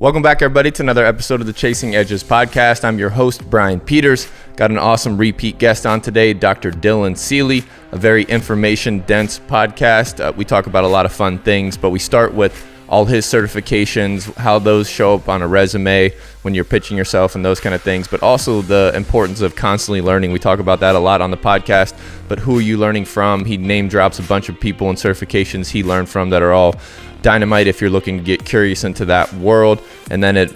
Welcome back, everybody, to another episode of the Chasing Edges podcast. I'm your host, Brian Peters. Got an awesome repeat guest on today, Dr. Dylan Seeley, a very information-dense podcast. We talk about a lot of fun things, but we start with all his certifications, how those show up on a resume when you're pitching yourself and those kind of things, but also the importance of constantly learning. We talk about that a lot on the podcast, but who are you learning from? He name drops a bunch of people and certifications he learned from that are all dynamite if you're looking to get curious into that world. And then it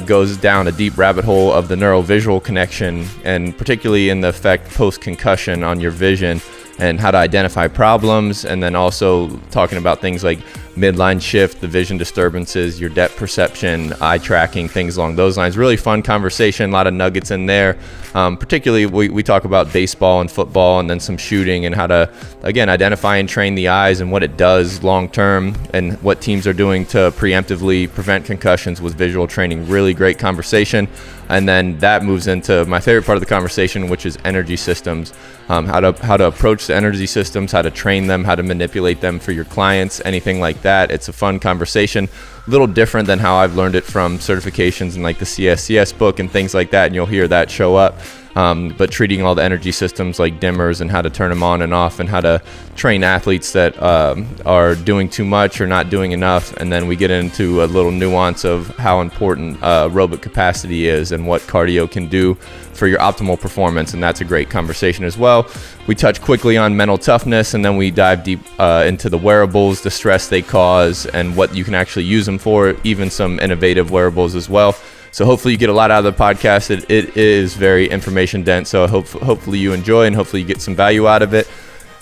goes down a deep rabbit hole of the neurovisual connection, and particularly in the effect post-concussion on your vision and how to identify problems, and then also talking about things like midline shift, the vision disturbances, your depth perception, eye tracking, things along those lines. Really fun conversation, a lot of nuggets in there. Particularly, we talk about baseball and football, and then some shooting, and how to, again, identify and train the eyes and what it does long term, and what teams are doing to preemptively prevent concussions with visual training. Really great conversation. And then that moves into my favorite part of the conversation, which is energy systems, how to approach the energy systems, how to train them, how to manipulate them for your clients, anything like that. It's a fun conversation, a little different than how I've learned it from certifications and like the CSCS book and things like that, and you'll hear that show up. But treating all the energy systems like dimmers and how to turn them on and off, and how to train athletes that are doing too much or not doing enough. And then we get into a little nuance of how important aerobic capacity is and what cardio can do for your optimal performance. And that's a great conversation as well. We touch quickly on mental toughness, and then we dive deep into the wearables, the stress they cause, and what you can actually use them for, even some innovative wearables as well. So hopefully you get a lot out of the podcast. It is very information dense, so hopefully you enjoy, and hopefully you get some value out of it,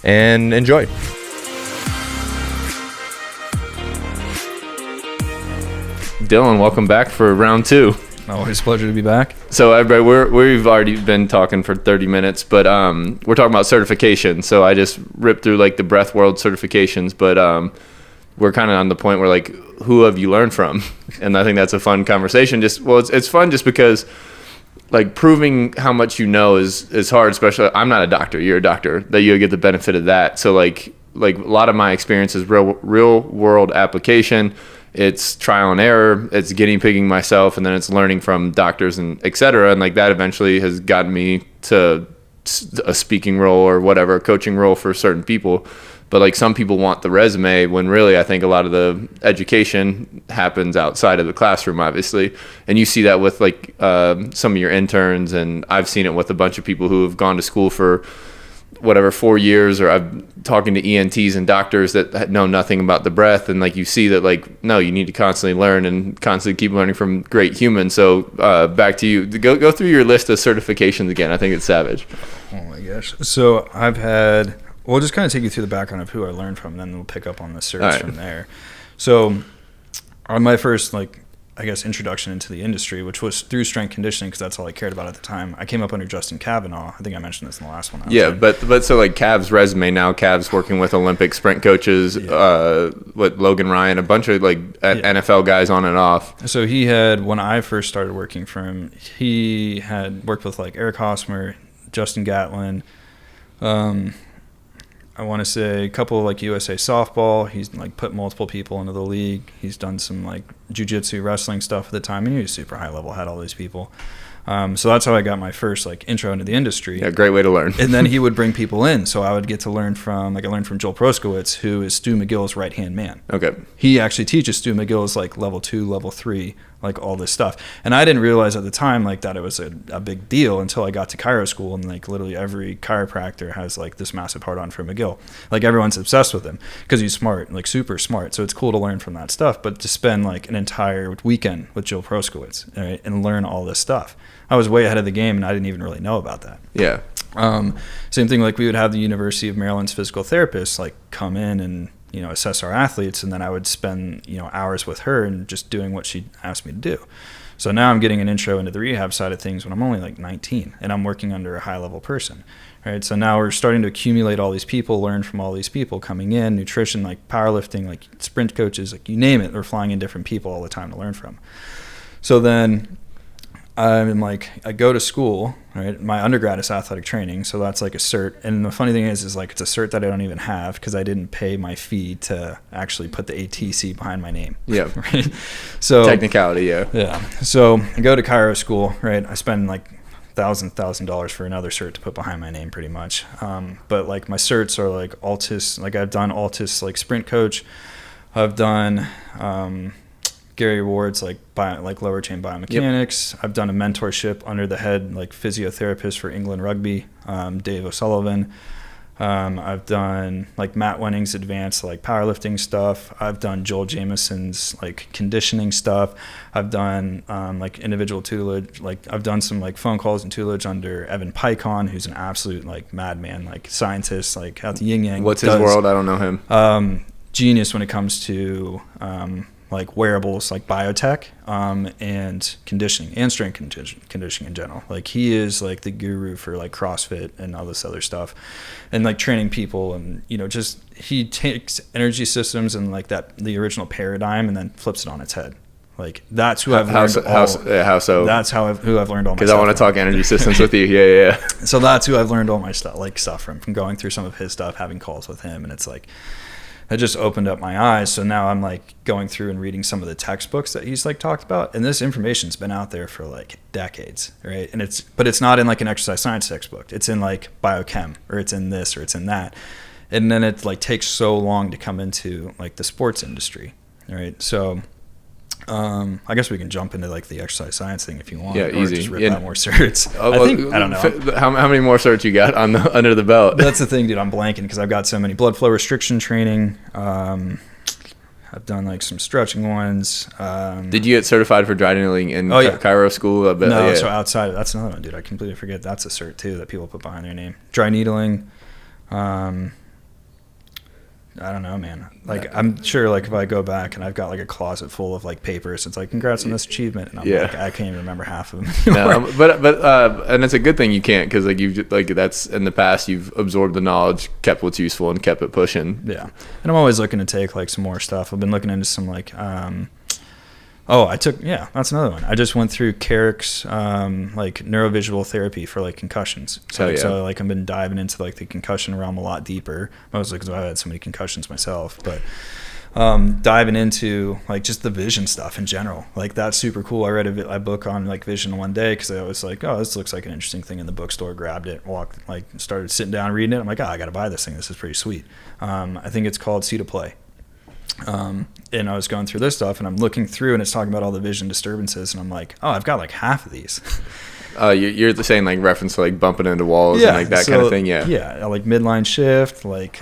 and enjoy. Dylan, welcome back for round two. Always a pleasure to be back. So everybody, we've already been talking for 30 minutes, but we're talking about certification. So I just ripped through like the breath world certifications, but we're kind of on the point where like, who have you learned from? And I think that's a fun conversation. It's fun just because like proving how much you know is hard, especially I'm not a doctor, you're a doctor, that you get the benefit of that. So like a lot of my experience is real world application. It's trial and error, it's guinea pigging myself, and then it's learning from doctors and et cetera. And like that eventually has gotten me to a speaking role or whatever, a coaching role for certain people. But like some people want the resume, when really I think a lot of the education happens outside of the classroom, obviously. And you see that with like some of your interns, and I've seen it with a bunch of people who have gone to school for 4 years, or I'm talking to ENTs and doctors that know nothing about the breath. And like you see that like, no, you need to constantly learn and constantly keep learning from great humans. So back to you. Go through your list of certifications again. I think it's savage. Oh my gosh. So we'll just kind of take you through the background of who I learned from, and then we'll pick up on the certs from there. So on my first, introduction into the industry, which was through strength conditioning, because that's all I cared about at the time, I came up under Justin Kavanaugh. I think I mentioned this in the last one. Yeah, but so like Cav's resume now, Cav's working with Olympic sprint coaches, Logan Ryan, a bunch of NFL guys on and off. So he had, when I first started working for him, he had worked with like Eric Hosmer, Justin Gatlin, I want to say a couple of like USA softball. He's like put multiple people into the league. He's done some like jiu-jitsu wrestling stuff at the time, and he was super high level, had all these people. So that's how I got my first like intro into the industry. Yeah, great way to learn. And then he would bring people in, so I would get to learn from, I learned from Joel Proskowitz, who is Stu McGill's right-hand man. Okay. He actually teaches Stu McGill's like level 2, level 3, like all this stuff. And I didn't realize at the time like that it was a big deal until I got to chiro school, and like literally every chiropractor has like this massive hard on for McGill. Like everyone's obsessed with him because he's smart, like super smart. So it's cool to learn from that stuff, but to spend like an entire weekend with Joel Proskowitz, right, and learn all this stuff. I was way ahead of the game, and I didn't even really know about that. Yeah. Same thing, like we would have the University of Maryland's physical therapists like come in and assess our athletes, and then I would spend hours with her and just doing what she asked me to do. So now I'm getting an intro into the rehab side of things when I'm only like 19, and I'm working under a high level person. Right, so now we're starting to accumulate all these people, learn from all these people coming in, nutrition, like powerlifting, like sprint coaches, like you name it. We're flying in different people all the time to learn from. So then I go to school, right? My undergrad is athletic training, so that's like a cert. And the funny thing is like it's a cert that I don't even have because I didn't pay my fee to actually put the ATC behind my name. Yeah. Right. So technicality, yeah. Yeah. So I go to chiro school, right? I spend like $1,000 for another cert to put behind my name, pretty much. But like my certs are like Altus. Like I've done Altus like sprint coach. I've done Gary Ward's like lower chain biomechanics. Yep. I've done a mentorship under the head like physiotherapist for England Rugby, Dave O'Sullivan. I've done like Matt Wenning's advanced like powerlifting stuff. I've done Joel Jamison's like conditioning stuff. I've done like individual tutelage. Like I've done some like phone calls and tutelage under Evan Pycon, who's an absolute like madman, like scientist, like out the yin yang. What's his world? I don't know him. Genius when it comes to like wearables, like biotech, and conditioning and strength conditioning in general. Like he is like the guru for like CrossFit and all this other stuff, and like training people, and just he takes energy systems and like the original paradigm and then flips it on its head. Like that's who I've learned. How so? That's who I've learned all my stuff. Because I want to talk energy systems with you. Yeah. So that's who I've learned all my stuff from going through some of his stuff, having calls with him, and it's like. It just opened up my eyes. So now I'm like going through and reading some of the textbooks that he's like talked about. And this information's been out there for like decades, right? And it's not in like an exercise science textbook. It's in like biochem, or it's in this, or it's in that. And then it like takes so long to come into like the sports industry, right? So I guess we can jump into like the exercise science thing if you want. Yeah, or easy. Just rip out more certs. I don't know. How many more certs you got under the belt? That's the thing, dude. I'm blanking because I've got so many. Blood flow restriction training. I've done like some stretching ones. Did you get certified for dry needling in chiro school? No, so outside of that's another one, dude. I completely forget that's a cert too that people put behind their name. Dry needling. I don't know, man. Like, I'm sure, like, if I go back and I've got, like, a closet full of, like, papers, it's like, congrats on this achievement. And I'm like, I can't even remember half of them anymore. No, but and it's a good thing you can't, because, like, that's, in the past, you've absorbed the knowledge, kept what's useful, and kept it pushing. Yeah. And I'm always looking to take, like, some more stuff. I've been looking into some, like, that's another one. I just went through Carrick's like neurovisual therapy for like concussions. So like I've been diving into like the concussion realm a lot deeper, mostly because I've had so many concussions myself. But diving into like just the vision stuff in general, like that's super cool. I read a book on like vision one day because I was like, oh, this looks like an interesting thing in the bookstore. Grabbed it, started sitting down reading it. I'm like, oh, I got to buy this thing. This is pretty sweet. I think it's called See to Play. And I was going through this stuff and I'm looking through and it's talking about all the vision disturbances and I'm like, oh, I've got like half of these. You're saying like reference to like bumping into walls and like that kind of thing. Yeah. Like midline shift, like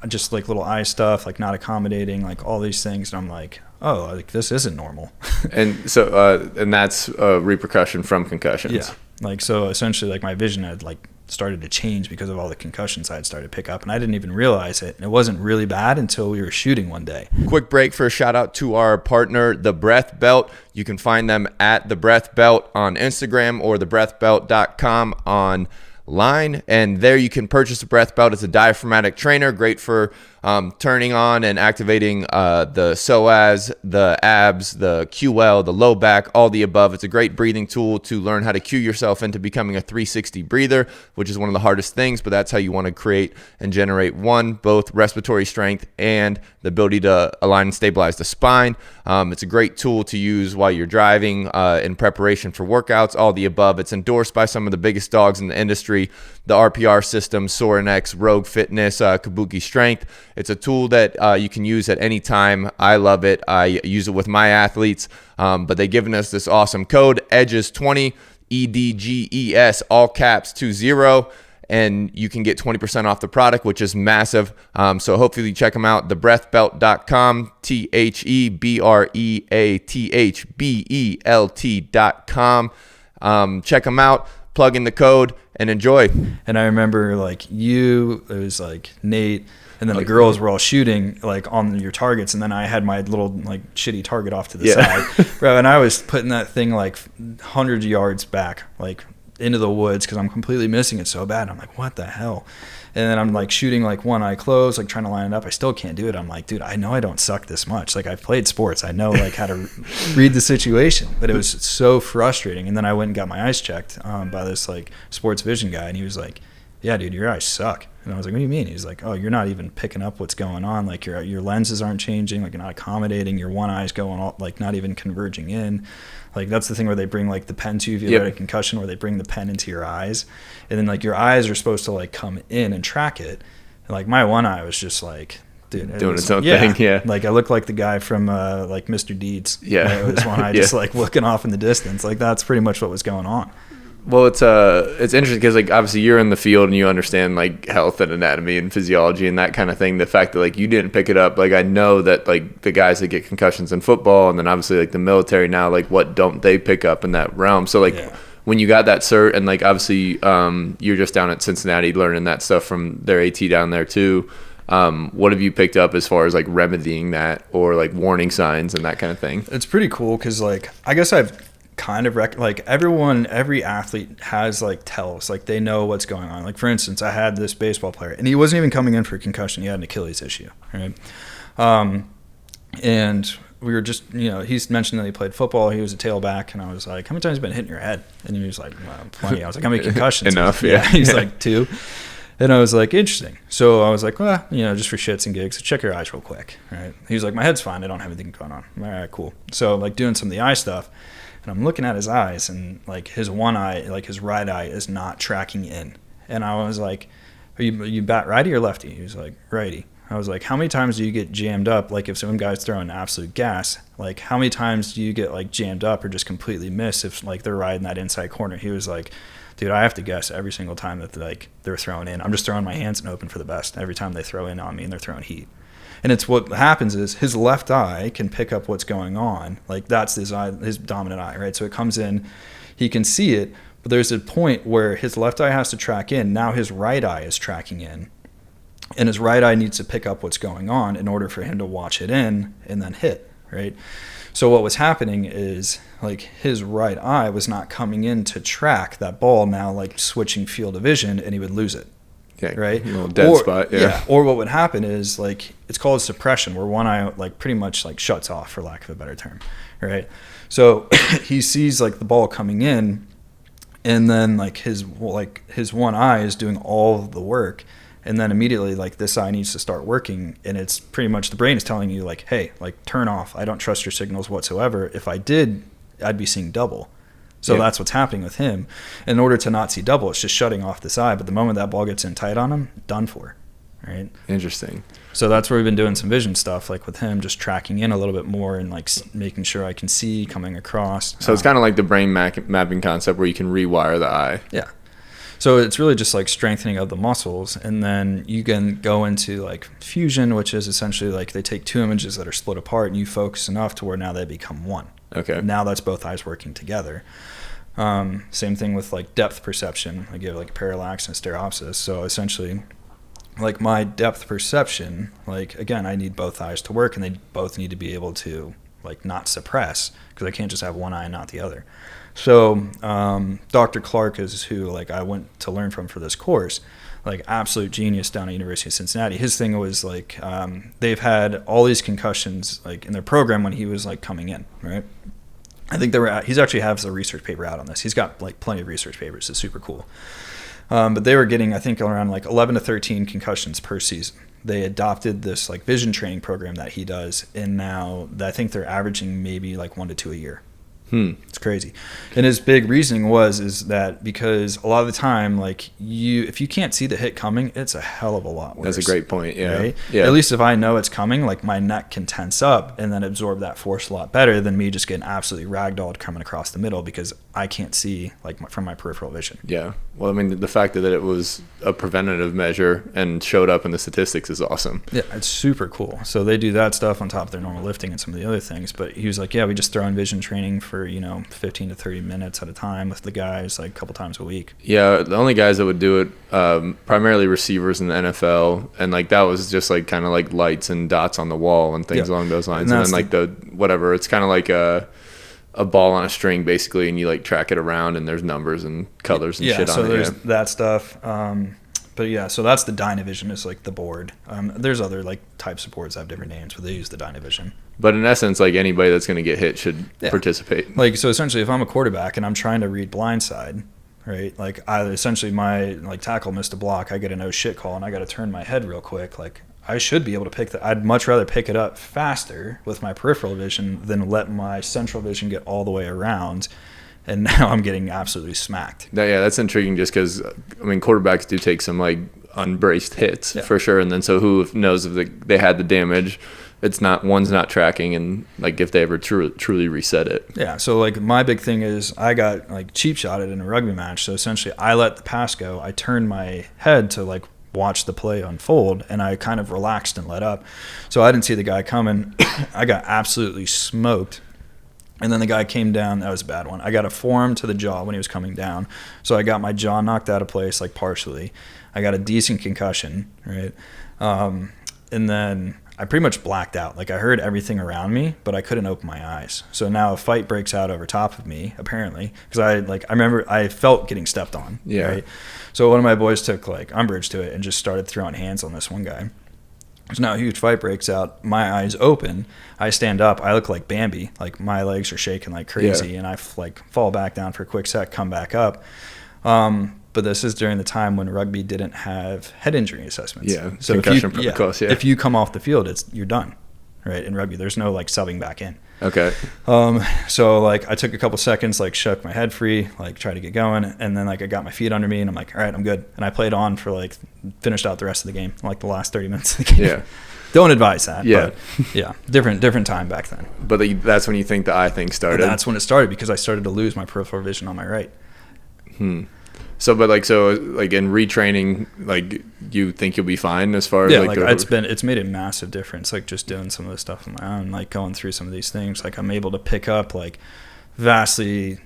just like little eye stuff, like not accommodating, like all these things. And I'm like, oh, like this isn't normal. And so, and that's a repercussion from concussions. Yeah. Like, so essentially like my vision had like started to change because of all the concussions I had started to pick up, and I didn't even realize it. It wasn't really bad until we were shooting one day. Quick break for a shout out to our partner, The Breath Belt. You can find them at The Breath Belt on Instagram or thebreathbelt.com online, and there you can purchase a breath belt. It's a diaphragmatic trainer, great for turning on and activating the psoas, the abs, the QL, the low back, all the above. It's a great breathing tool to learn how to cue yourself into becoming a 360 breather, which is one of the hardest things, but that's how you want to create and generate both respiratory strength and the ability to align and stabilize the spine. It's a great tool to use while you're driving, in preparation for workouts, all the above. It's endorsed by some of the biggest dogs in the industry, the RPR system, Sorenex, Rogue Fitness, Kabuki Strength. It's a tool that you can use at any time. I love it. I use it with my athletes, but they've given us this awesome code, EDGES20, EDGES, all caps 20, and you can get 20% off the product, which is massive. So hopefully you check them out, thebreathbelt.com, THEBREATHBELT.com. Check them out, plug in the code, and enjoy. And I remember it was like Nate, and then the girls were all shooting like on your targets, and then I had my little like shitty target off to the side, bro. And I was putting that thing like hundreds of yards back, like into the woods because I'm completely missing it so bad. I'm like, what the hell? And then I'm like shooting like one eye closed, like trying to line it up. I still can't do it. I'm like, dude, I know I don't suck this much. Like I've played sports. I know like how to read the situation, but it was so frustrating. And then I went and got my eyes checked by this like sports vision guy. And he was like, yeah, dude, your eyes suck. And I was like, what do you mean? He's like, oh, you're not even picking up what's going on. Like your lenses aren't changing. Like you're not accommodating. Your one eye's going all, like not even converging in. Like that's the thing where they bring like the pen to you if you had a concussion, where they bring the pen into your eyes, and then like your eyes are supposed to like come in and track it. And like my one eye was just like, dude, doing its own thing. Yeah, like I look like the guy from like Mr. Deeds. Yeah, it was one eye just like looking off in the distance. Like that's pretty much what was going on. Well, it's interesting because like obviously you're in the field and you understand like health and anatomy and physiology and that kind of thing. The fact that like you didn't pick it up, like I know that like the guys that get concussions in football and then obviously like the military now, like what don't they pick up in that realm? So like when you got that cert and like obviously you're just down at Cincinnati learning that stuff from their AT down there too. What have you picked up as far as like remedying that or like warning signs and that kind of thing? It's pretty cool because like I guess I've kind of like every athlete has like tells, like they know what's going on. Like for instance, I had this baseball player and he wasn't even coming in for a concussion. He had an Achilles issue, right? And we were just, he's mentioned that he played football. He was a tailback, and I was like, how many times have you been hitting your head? And he was like, well, plenty. I was like, how many concussions? Enough, He's like 2. And I was like, interesting. So I was like, well, just for shits and gigs, check your eyes real quick, right? He was like, my head's fine. I don't have anything going on. All right, cool. So like doing some of the eye stuff, and I'm looking at his eyes, and like his one eye, like his right eye is not tracking in. And I was like, are you bat righty or lefty? He was like, righty. I was like, how many times do you get jammed up? Like if some guy's throwing absolute gas, like how many times do you get like jammed up or just completely miss if like they're riding that inside corner? He was like, dude, I have to guess every single time that they're throwing in. I'm just throwing my hands and hoping for the best every time they throw in on me and they're throwing heat. And it's what happens is his left eye can pick up what's going on. Like that's his dominant eye, right? So it comes in, he can see it, but there's a point where his left eye has to track in. Now his right eye is tracking in, and his right eye needs to pick up what's going on in order for him to watch it in and then hit, right? So what was happening is like his right eye was not coming in to track that ball, now like switching field of vision, and he would lose it. Okay, right? A little dead spot, yeah. Or what would happen is like it's called suppression, where one eye like pretty much like shuts off, for lack of a better term, right? So he sees like the ball coming in, and then like his one eye is doing all of the work, and then immediately like this eye needs to start working, and it's pretty much the brain is telling you like, hey, like turn off. I don't trust your signals whatsoever. If I did, I'd be seeing double. So that's what's happening with him. In order to not see double, it's just shutting off this eye. But the moment that ball gets in tight on him, done for, right? Interesting. So that's where we've been doing some vision stuff, like with him, just tracking in a little bit more and like making sure I can see coming across. So it's kind of like the brain mapping concept where you can rewire the eye. Yeah. So it's really just like strengthening of the muscles, and then you can go into like fusion, which is essentially like they take 2 images that are split apart and you focus enough to where now they become one. Okay. Now that's both eyes working together. Same thing with like depth perception. I give like parallax and stereopsis. So essentially, like my depth perception, like again, I need both eyes to work, and they both need to be able to like not suppress, because I can't just have one eye and not the other. So Dr. Clark is who like I went to learn from for this course, like absolute genius down at University of Cincinnati. His thing was like they've had all these concussions like in their program when he was like coming in, right? I think he's actually has a research paper out on this. He's got like plenty of research papers. It's super cool. But they were getting, I think, around like 11 to 13 concussions per season. They adopted this like vision training program that he does, and now I think they're averaging maybe like 1 to 2 a year. It's crazy. And his big reasoning is that because a lot of the time, like if you can't see the hit coming, it's a hell of a lot worse. That's a great point. Yeah. Right? Yeah. At least if I know it's coming, like my neck can tense up and then absorb that force a lot better than me just getting absolutely ragdolled coming across the middle because I can't see like from my peripheral vision. Yeah. Well, I mean, the fact that it was a preventative measure and showed up in the statistics is awesome. Yeah, it's super cool. So they do that stuff on top of their normal lifting and some of the other things. But he was like, yeah, we just throw in vision training for 15 to 30 minutes at a time with the guys, like a couple times a week. Yeah, the only guys that would do it, primarily receivers in the NFL, and like that was just like kind of like lights and dots on the wall and things along those lines. And then like the whatever, it's kind of like a ball on a string basically, and you like track it around, and there's numbers and colors and shit on it. So there's that stuff. But yeah, so that's the Dynavision, is like the board. There's other like types of boards that have different names, but they use the Dynavision. But in essence, like anybody that's going to get hit should participate. Like, so essentially, if I'm a quarterback and I'm trying to read blindside, right? Like, essentially my like tackle missed a block, I get a no shit call, and I got to turn my head real quick. Like, I should be able to pick that. I'd much rather pick it up faster with my peripheral vision than let my central vision get all the way around. And now I'm getting absolutely smacked. Yeah, that's intriguing just because, I mean, quarterbacks do take some, like, unbraced hits for sure. And then so who knows if they had the damage. It's not, one's not tracking, and, like, if they ever truly reset it. Yeah, so, like, my big thing is I got, like, cheap shotted in a rugby match. So, essentially, I let the pass go. I turned my head to, like, watch the play unfold, and I kind of relaxed and let up. So I didn't see the guy coming. I got absolutely smoked. And then the guy came down. That was a bad one. I got a forearm to the jaw when he was coming down. So I got my jaw knocked out of place, like partially. I got a decent concussion, right? And then I pretty much blacked out. Like, I heard everything around me, but I couldn't open my eyes. So now a fight breaks out over top of me, apparently, because I remember I felt getting stepped on. Yeah. Right? So one of my boys took like umbrage to it and just started throwing hands on this one guy. So now a huge fight breaks out. My eyes open. I stand up. I look like Bambi. Like, my legs are shaking like crazy, and I like fall back down for a quick sec, come back up. But this is during the time when rugby didn't have head injury assessments. Yeah, so concussion protocols. Yeah, if you come off the field, you're done, right? In rugby, there's no like subbing back in. Okay. So like I took a couple seconds, like shook my head free, like tried to get going, and then like I got my feet under me, and I'm like, all right, I'm good. And I played on for like finished out the rest of the game, like the last 30 minutes of the game. Yeah. Don't advise that. Yeah. But yeah. Different time back then. But that's when you think the eye thing started. And that's when it started, because I started to lose my peripheral vision on my right. So in retraining, like, you think you'll be fine as far as like it's made a massive difference. Like, just doing some of this stuff on my own, like going through some of these things, like I'm able to pick up like vastly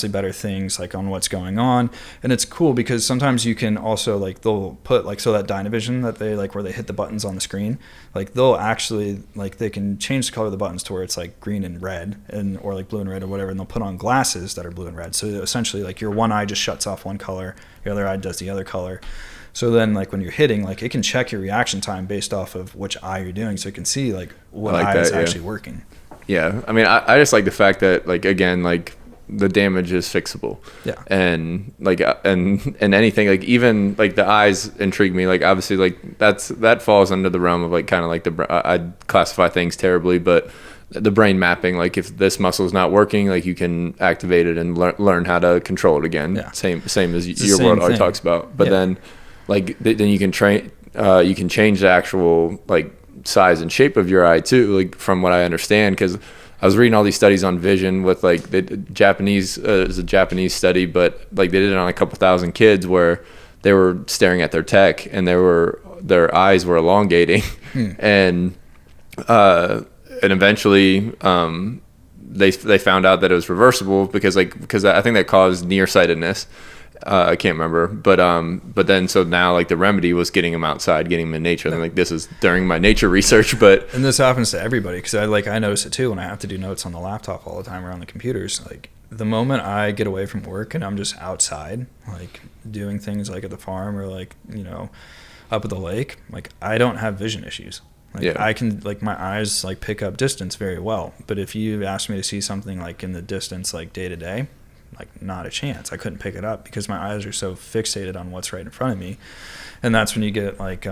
better things like on what's going on. And it's cool because sometimes you can also like, they'll put like, so that Dynavision that they like, where they hit the buttons on the screen, like they'll actually like, they can change the color of the buttons to where it's like green and red, or like blue and red or whatever, and they'll put on glasses that are blue and red. So essentially like your one eye just shuts off one color, your other eye does the other color. So then like when you're hitting, like it can check your reaction time based off of which eye you're doing, so it can see like what eye is actually working. Yeah, I mean, I just like the fact that, like, again, like, the damage is fixable. Yeah. And like and anything, like, even like the eyes intrigue me. Like, obviously, like that falls under the realm of like kind of like I classify things terribly, but the brain mapping, like if this muscle is not working, like you can activate it and learn how to control it again. Yeah. Same as your world already talks about. But then like then you can train you can change the actual like size and shape of your eye too, like from what I understand, because I was reading all these studies on vision with like the Japanese, it's a Japanese study, but like they did it on a couple thousand kids where they were staring at their tech and their eyes were elongating, and eventually they found out that it was reversible because I think that caused nearsightedness. I can't remember, but then so now like the remedy was getting them outside, getting them in nature. And like this is during my nature research, and this happens to everybody because I notice it too when I have to do notes on the laptop all the time or on the computers. Like the moment I get away from work and I'm just outside, like doing things like at the farm or like up at the lake, like I don't have vision issues. Like I can like my eyes like pick up distance very well, but if you ask me to see something like in the distance like day to day, like not a chance. I couldn't pick it up because my eyes are so fixated on what's right in front of me. And that's when you get like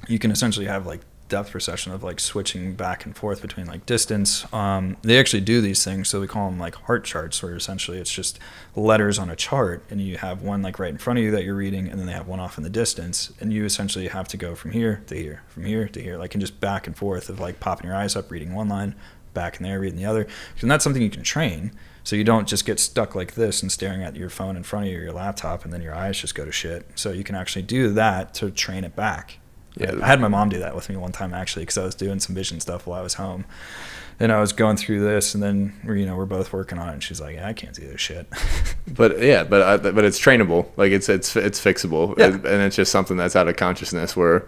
you can essentially have like depth perception of like switching back and forth between like distance. They actually do these things, so we call them like heart charts, where essentially it's just letters on a chart and you have one like right in front of you that you're reading, and then they have one off in the distance, and you essentially have to go from here to here, from here to here, like, and just back and forth of like popping your eyes up, reading one line, back in there, reading the other. And that's something you can train. So you don't just get stuck like this and staring at your phone in front of you or your laptop and then your eyes just go to shit. So you can actually do that to train it back. Yeah, I had my mom do that with me one time actually, because I was doing some vision stuff while I was home. And I was going through this, and then we're both working on it, and she's like, "Yeah, I can't do this shit." But it's trainable. Like it's fixable, and it's just something that's out of consciousness where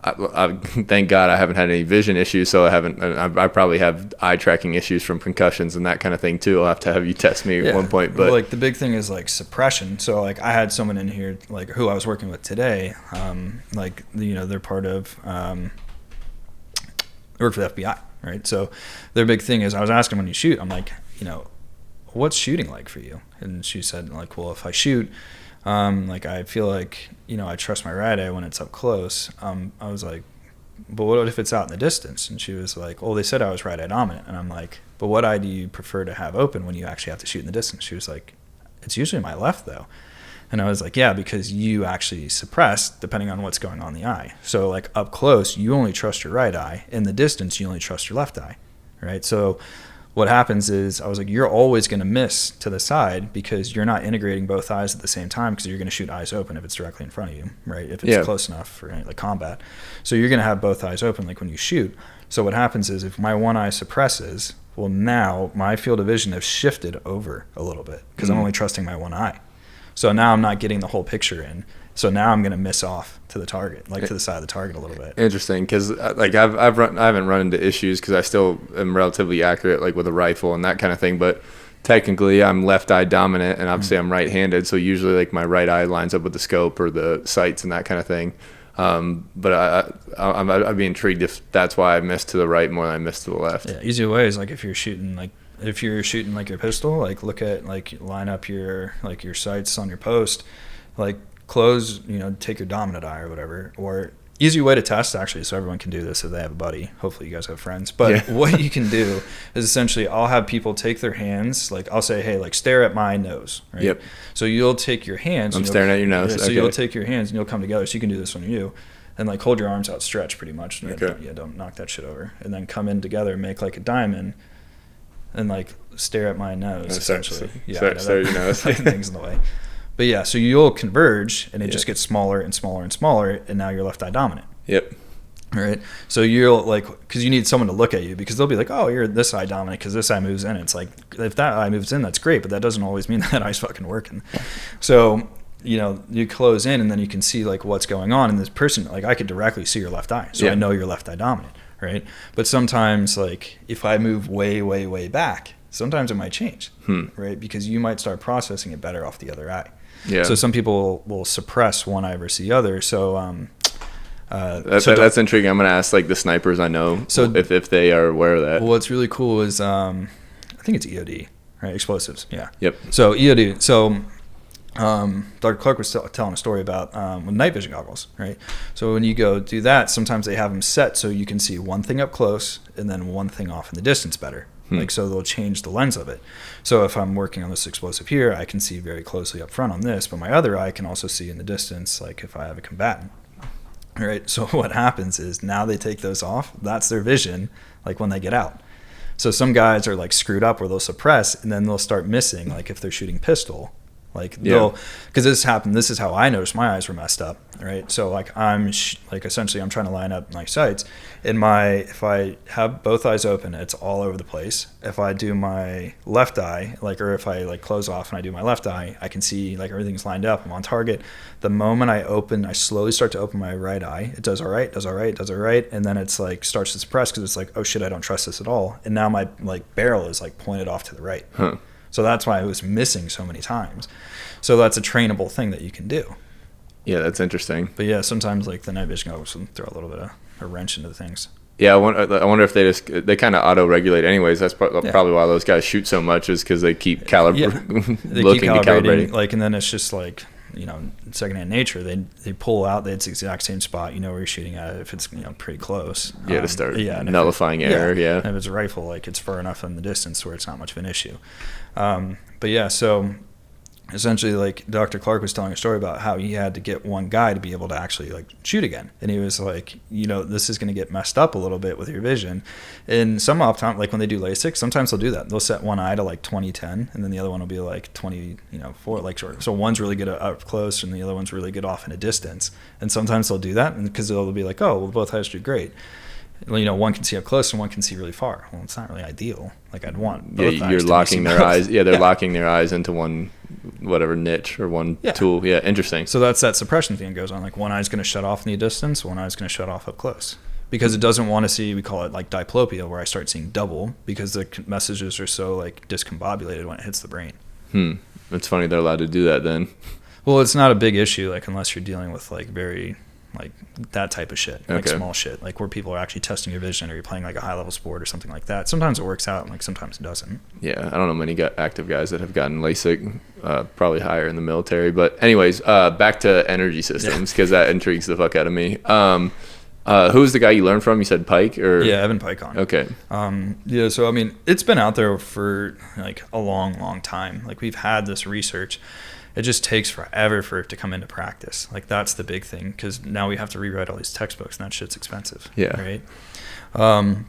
Thank God I haven't had any vision issues, so I probably have eye tracking issues from concussions and that kind of thing too. I'll have to have you test me at one point. But well, like the big thing is like suppression. So like I had someone in here like who I was working with today, like they're part of they work for the FBI, right? So their big thing is I was asking when you shoot, I'm like, what's shooting like for you? And she said like, well, if I shoot, like I feel like I trust my right eye when it's up close. I was like, but what if it's out in the distance? And she was like, well, they said I was right eye dominant. And I'm like, but what eye do you prefer to have open when you actually have to shoot in the distance? She was like, it's usually my left though. And I was like, yeah, because you actually suppress depending on what's going on in the eye. So like up close, you only trust your right eye. In the distance, you only trust your left eye, right? So what happens is I was like, you're always going to miss to the side because you're not integrating both eyes at the same time because you're going to shoot eyes open if it's directly in front of you, right? If it's close enough for like combat. So you're going to have both eyes open like when you shoot. So what happens is if my one eye suppresses, well, now my field of vision has shifted over a little bit because I'm only trusting my one eye. So now I'm not getting the whole picture in. So now I'm going to miss off to the target, like to the side of the target a little bit. Interesting, because like I haven't run into issues because I still am relatively accurate, like with a rifle and that kind of thing. But technically, I'm left eye dominant, and obviously I'm right-handed. So usually, like my right eye lines up with the scope or the sights and that kind of thing. But I'd be intrigued if that's why I missed to the right more than I missed to the left. Yeah, easy way is like if you're shooting like your pistol, like look at like line up your sights on your post, like close, take your dominant eye or whatever. Or easy way to test actually, so everyone can do this if they have a buddy. Hopefully you guys have friends. But what you can do is essentially I'll have people take their hands, like I'll say, hey, like stare at my nose, right? Yep. So you'll take your hands. I'm staring at your nose. So you'll take your hands and you'll come together. So you can do this on you. And like hold your arms out, stretch pretty much. Okay. Don't knock that shit over. And then come in together, make like a diamond, and like stare at my nose essentially. Stare at your nose. Things in the way. But yeah, so you'll converge and it just gets smaller and smaller and smaller, and now you're left eye dominant. Yep. All right. So you'll like, because you need someone to look at you because they'll be like, oh, you're this eye dominant because this eye moves in. It's like, if that eye moves in, that's great, but that doesn't always mean that eye's fucking working. So, you close in and then you can see like what's going on. And this person, like I could directly see your left eye. So I know you're left eye dominant. Right. But sometimes like if I move way, way, way back, sometimes it might change. Right. Because you might start processing it better off the other eye. Yeah. So some people will suppress one eye versus the other. So that's intriguing. I'm gonna ask like the snipers I know, so if they are aware of that. Well, what's really cool is I think it's EOD, right? Explosives. Yeah. Yep. So EOD. So Dr. Clark was telling a story about with night vision goggles, right? So when you go do that, sometimes they have them set so you can see one thing up close and then one thing off in the distance better. Like, so they'll change the lens of it. So if I'm working on this explosive here, I can see very closely up front on this, but my other eye can also see in the distance, like if I have a combatant. All right. So what happens is now they take those off. That's their vision, like when they get out. So some guys are like screwed up where they'll suppress and then they'll start missing, like if they're shooting pistol. Like because this happened. This is how I noticed my eyes were messed up, right? So like essentially I'm trying to line up my sights, and if I have both eyes open, it's all over the place. If I do my left eye, or if I like close off and I do my left eye, I can see like everything's lined up. I'm on target. The moment I slowly start to open my right eye. It does all right, and then it's like starts to suppress because it's like, oh shit, I don't trust this at all. And now my like barrel is like pointed off to the right. So that's why I was missing so many times. So that's a trainable thing that you can do. Yeah, that's interesting. But yeah, sometimes like the night vision goggles can throw a little bit of a wrench into things. Yeah, I wonder if they kind of auto-regulate anyways. That's probably why those guys shoot so much is because they keep calibrating. Like, and then it's just like, secondhand nature. They pull out. It's the exact same spot. Where you're shooting at if it's pretty close. To start nullifying error. Yeah. And if it's a rifle, like it's far enough in the distance where it's not much of an issue. But yeah, so essentially, like Dr. Clark was telling a story about how he had to get one guy to be able to actually like shoot again, and he was like, this is going to get messed up a little bit with your vision. And some optom, like when they do LASIK, sometimes they'll do that. They'll set one eye to like 20/10, and then the other one will be like 20/4, like short. So one's really good up close, and the other one's really good off in a distance. And sometimes they'll do that, because they'll be like, oh, well, both eyes do great. One can see up close and one can see really far. Well, it's not really ideal. Like I'd want both eyes. You're locking their eyes. Yeah, they're locking their eyes into one whatever niche or one Yeah. tool. Yeah, interesting. So that's that suppression thing goes on. Like one eye's going to shut off in the distance, one eye's going to shut off up close. Because it doesn't want to see, we call it like diplopia, where I start seeing double because the messages are so like discombobulated when it hits the brain. It's funny they're allowed to do that then. Well, it's not a big issue, like unless you're dealing with like very like that type of shit, like small shit, like where people are actually testing your vision or you're playing like a high level sport or something like that. Sometimes it works out and like sometimes it doesn't. Yeah, I don't know many active guys that have gotten LASIK, probably higher in the military. But anyways, back to energy systems because that intrigues the fuck out of me. Who's the guy you learned from? You said Pike or? Yeah, Evan Pike on. Okay. Yeah, so I mean, it's been out there for like a long time. Like we've had this research. It just takes forever for it to come into practice. Like that's the big thing because now we have to rewrite all these textbooks and that shit's expensive. Yeah. Right.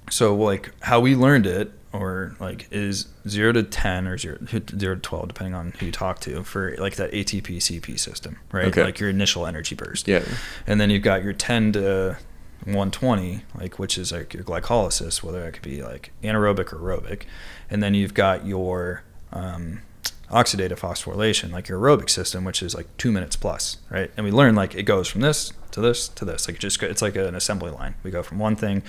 So like how we learned it, or like is 0 to 10 or 0 to 12, depending on who you talk to, for like that ATP CP system, right? Okay. Like your initial energy burst. Yeah. And then you've got your 10 to 120, like which is like your glycolysis, whether it could be like anaerobic or aerobic. And then you've got your oxidative phosphorylation, like your aerobic system, which is like 2 minutes plus, right? And we learn like it goes from this to this to this. Like it's like an assembly line. We go from one thing.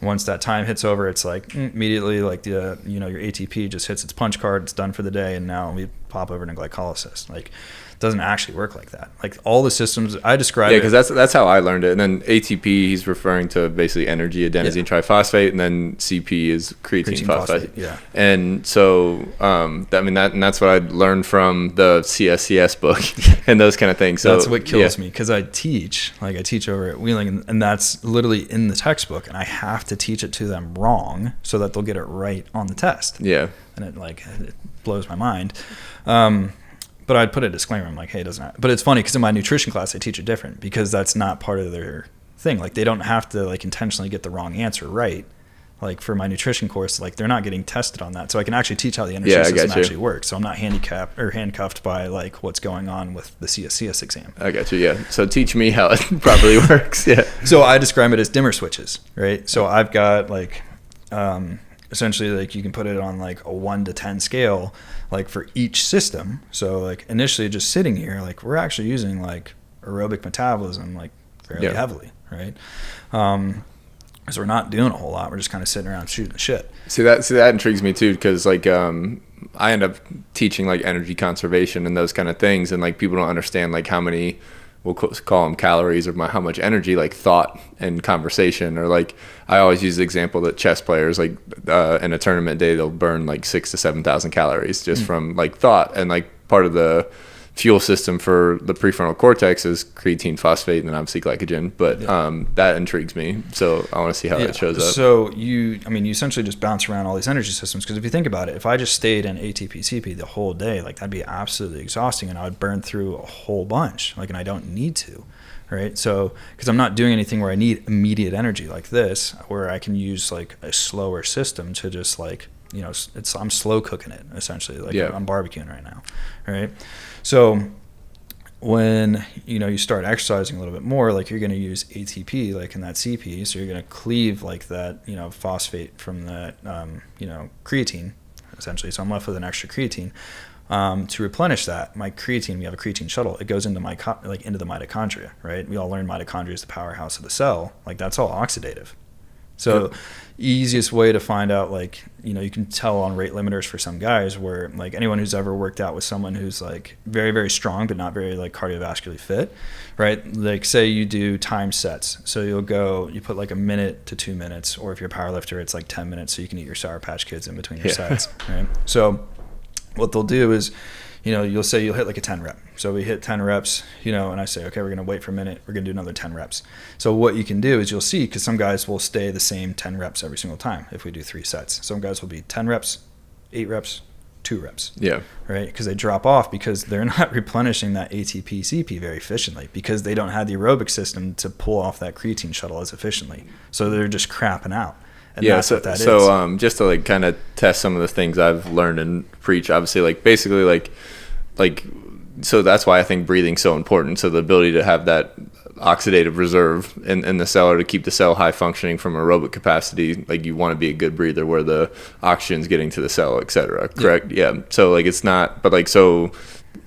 Once that time hits over, it's like immediately like your ATP just hits its punch card. It's done for the day, and now we pop over to glycolysis. Like it doesn't actually work like that. Like all the systems I describe. Yeah, because that's how I learned it. And then ATP, he's referring to basically energy adenosine triphosphate, and then CP is creatine phosphate. Yeah. And so that's what I learned from the CSCS book and those kind of things. So that's what kills me because I teach over at Wheeling, and that's literally in the textbook, and I have to teach it to them wrong so that they'll get it right on the test. Yeah. And it blows my mind. But I'd put a disclaimer. I'm like, hey, it doesn't. But it's funny because in my nutrition class, I teach it different because that's not part of their thing. Like they don't have to like intentionally get the wrong answer right. Like for my nutrition course, like they're not getting tested on that. So I can actually teach how the energy system actually works. So I'm not handicapped or handcuffed by like what's going on with the CSCS exam. I got you. Yeah. So teach me how it properly works. Yeah. So I describe it as dimmer switches, right? So I've got like, essentially like you can put it on like a 1 to 10 scale, like for each system. So like initially just sitting here, like we're actually using like aerobic metabolism like fairly heavily, right? So we're not doing a whole lot. We're just kind of sitting around shooting the shit. See that intrigues me too, because like I end up teaching like energy conservation and those kind of things, and like people don't understand like how many, we'll call them calories, or how much energy like thought and conversation, or like I always use the example that chess players like in a tournament day they'll burn like 6,000 to 7,000 calories just from like thought, and like part of the fuel system for the prefrontal cortex is creatine phosphate and then obviously glycogen, but that intrigues me, so I want to see how that shows up. So you essentially just bounce around all these energy systems, because if you think about it, if I just stayed in ATP CP the whole day, like that'd be absolutely exhausting, and I would burn through a whole bunch, like, and I don't need to, right? So because I'm not doing anything where I need immediate energy like this, where I can use like a slower system to just like, I'm slow cooking it essentially, like I'm barbecuing right now, right? So when you start exercising a little bit more, like you're going to use ATP like in that CP, so you're going to cleave like that phosphate from that creatine essentially. So I'm left with an extra creatine to replenish that. My creatine, we have a creatine shuttle, it goes into into the mitochondria, right? We all learn mitochondria is the powerhouse of the cell. Like that's all oxidative. So easiest way to find out, like, you can tell on rate limiters for some guys, where like anyone who's ever worked out with someone who's like very, very strong, but not very like cardiovascularly fit, right? Like say you do time sets. So you put like a minute to 2 minutes, or if you're a power lifter, it's like 10 minutes. So you can eat your Sour Patch Kids in between your sets, right? So what they'll do is, you'll say you'll hit like a 10 rep. So we hit 10 reps, and I say, okay, we're going to wait for a minute. We're going to do another 10 reps. So what you can do is you'll see, because some guys will stay the same 10 reps every single time if we do 3 sets. Some guys will be 10 reps, 8 reps, 2 reps. Yeah. Right? Because they drop off because they're not replenishing that ATP CP very efficiently, because they don't have the aerobic system to pull off that creatine shuttle as efficiently. So they're just crapping out. And that's what that is. Just to like kind of test some of the things I've learned and preach, obviously, like basically like so that's why I think breathing's so important. So the ability to have that oxidative reserve in the cell, or to keep the cell high functioning from aerobic capacity, like you want to be a good breather where the oxygen's getting to the cell, et cetera. Correct? Yeah. So like it's not, but like, so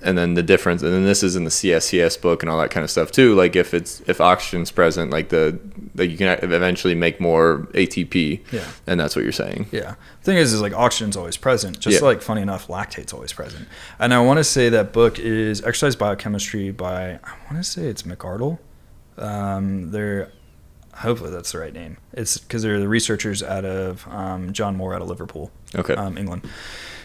And then the difference, and then this is in the CSCS book and all that kind of stuff too. Like if oxygen's present, like you can eventually make more ATP. Yeah. And that's what you're saying. Yeah. The thing is like oxygen's always present. Just like funny enough, lactate's always present. And I want to say that book is Exercise Biochemistry by, I want to say it's McArdle. Hopefully that's the right name. It's because they're the researchers out of John Moore out of Liverpool, England.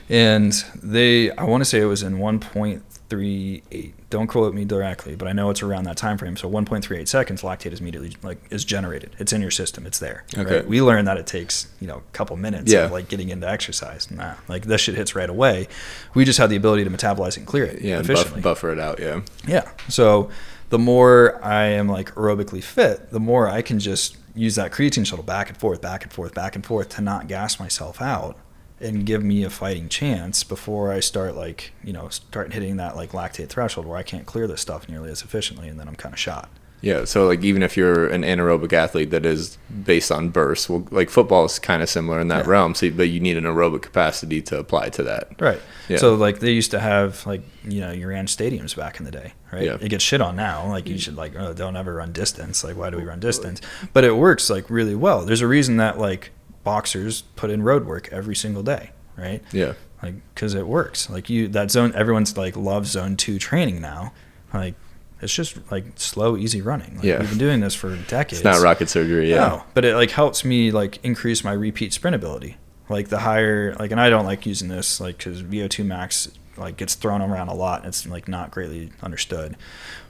And I want to say it was in 1.38. Don't quote me directly, but I know it's around that time frame. So 1.38 seconds, lactate is immediately is generated. It's in your system. It's there. Okay. Right? We learned that it takes a couple minutes of like getting into exercise. Nah, like this shit hits right away. We just have the ability to metabolize it and clear it efficiently. And buffer it out. Yeah. Yeah. So the more I am like aerobically fit, the more I can just use that creatine shuttle back and forth to not gas myself out and give me a fighting chance before I start hitting that like lactate threshold where I can't clear this stuff nearly as efficiently, and then I'm kind of shot. Yeah, so like even if you're an anaerobic athlete that is based on bursts, well, like football is kind of similar in that realm. So, but you need an aerobic capacity to apply to that. Right. Yeah. So like they used to have like you ran stadiums back in the day, right? Yeah. It gets shit on now. Like you should don't ever run distance. Like why do we run distance? But it works like really well. There's a reason that like boxers put in road work every single day, right? Yeah. Like because it works. Like that zone, everyone's like loves zone 2 training now. Like it's just like slow, easy running. Like, we've been doing this for decades. It's not rocket surgery, No, but it like helps me like increase my repeat sprint ability. Like the higher, like, and I don't like using this like because VO2 max like gets thrown around a lot. And it's like not greatly understood.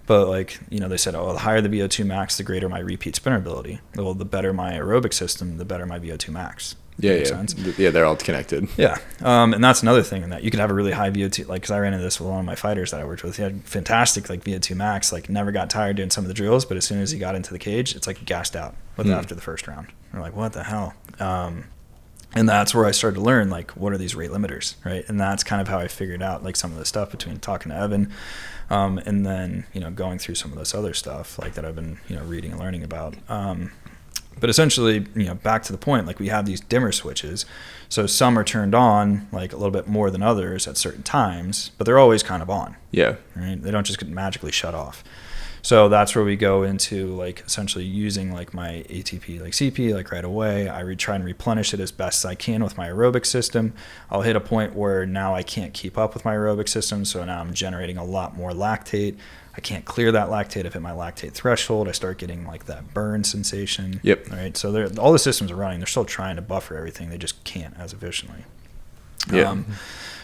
But like, they said, the higher the VO2 max, the greater my repeat sprint ability. Well, the better my aerobic system, the better my VO2 max. Yeah, sense? Yeah, they're all connected. Yeah, and that's another thing in that you could have a really high VO2, like because I ran into this with one of my fighters that I worked with. He had fantastic like VO2 max, like never got tired doing some of the drills, but as soon as he got into the cage, it's like gassed out after the first round. We're like, what the hell? And that's where I started to learn like what are these rate limiters, right? And that's kind of how I figured out like some of the stuff between talking to Evan, and then going through some of this other stuff like that I've been reading and learning about. But essentially, back to the point, like we have these dimmer switches. So some are turned on like a little bit more than others at certain times, but they're always kind of on. Yeah. Right? They don't just get magically shut off. So that's where we go into like essentially using like my ATP, like CP, like right away. I try and replenish it as best as I can with my aerobic system. I'll hit a point where now I can't keep up with my aerobic system. So now I'm generating a lot more lactate. I can't clear that lactate. If hit my lactate threshold, I start getting like that burn sensation. Yep. Right. So all the systems are running. They're still trying to buffer everything. They just can't as efficiently. Yeah.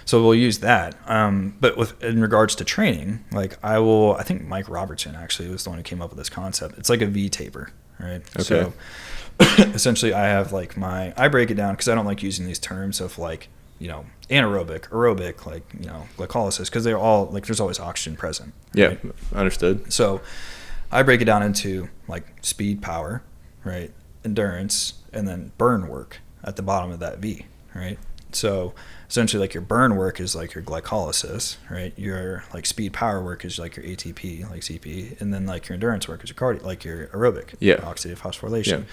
So we'll use that. But in regards to training, like I think Mike Robertson actually was the one who came up with this concept. It's like a V taper, right? Okay. So essentially I have like I break it down because I don't like using these terms of like, anaerobic, aerobic, like, glycolysis, because they're all like, there's always oxygen present. Yeah. Right? Understood. So I break it down into like speed, power, right? Endurance, and then burn work at the bottom of that V, right? So essentially like your burn work is like your glycolysis, right? Your like speed power work is like your ATP, like CP, and then like your endurance work is your cardio, like your aerobic, oxidative phosphorylation. Yeah.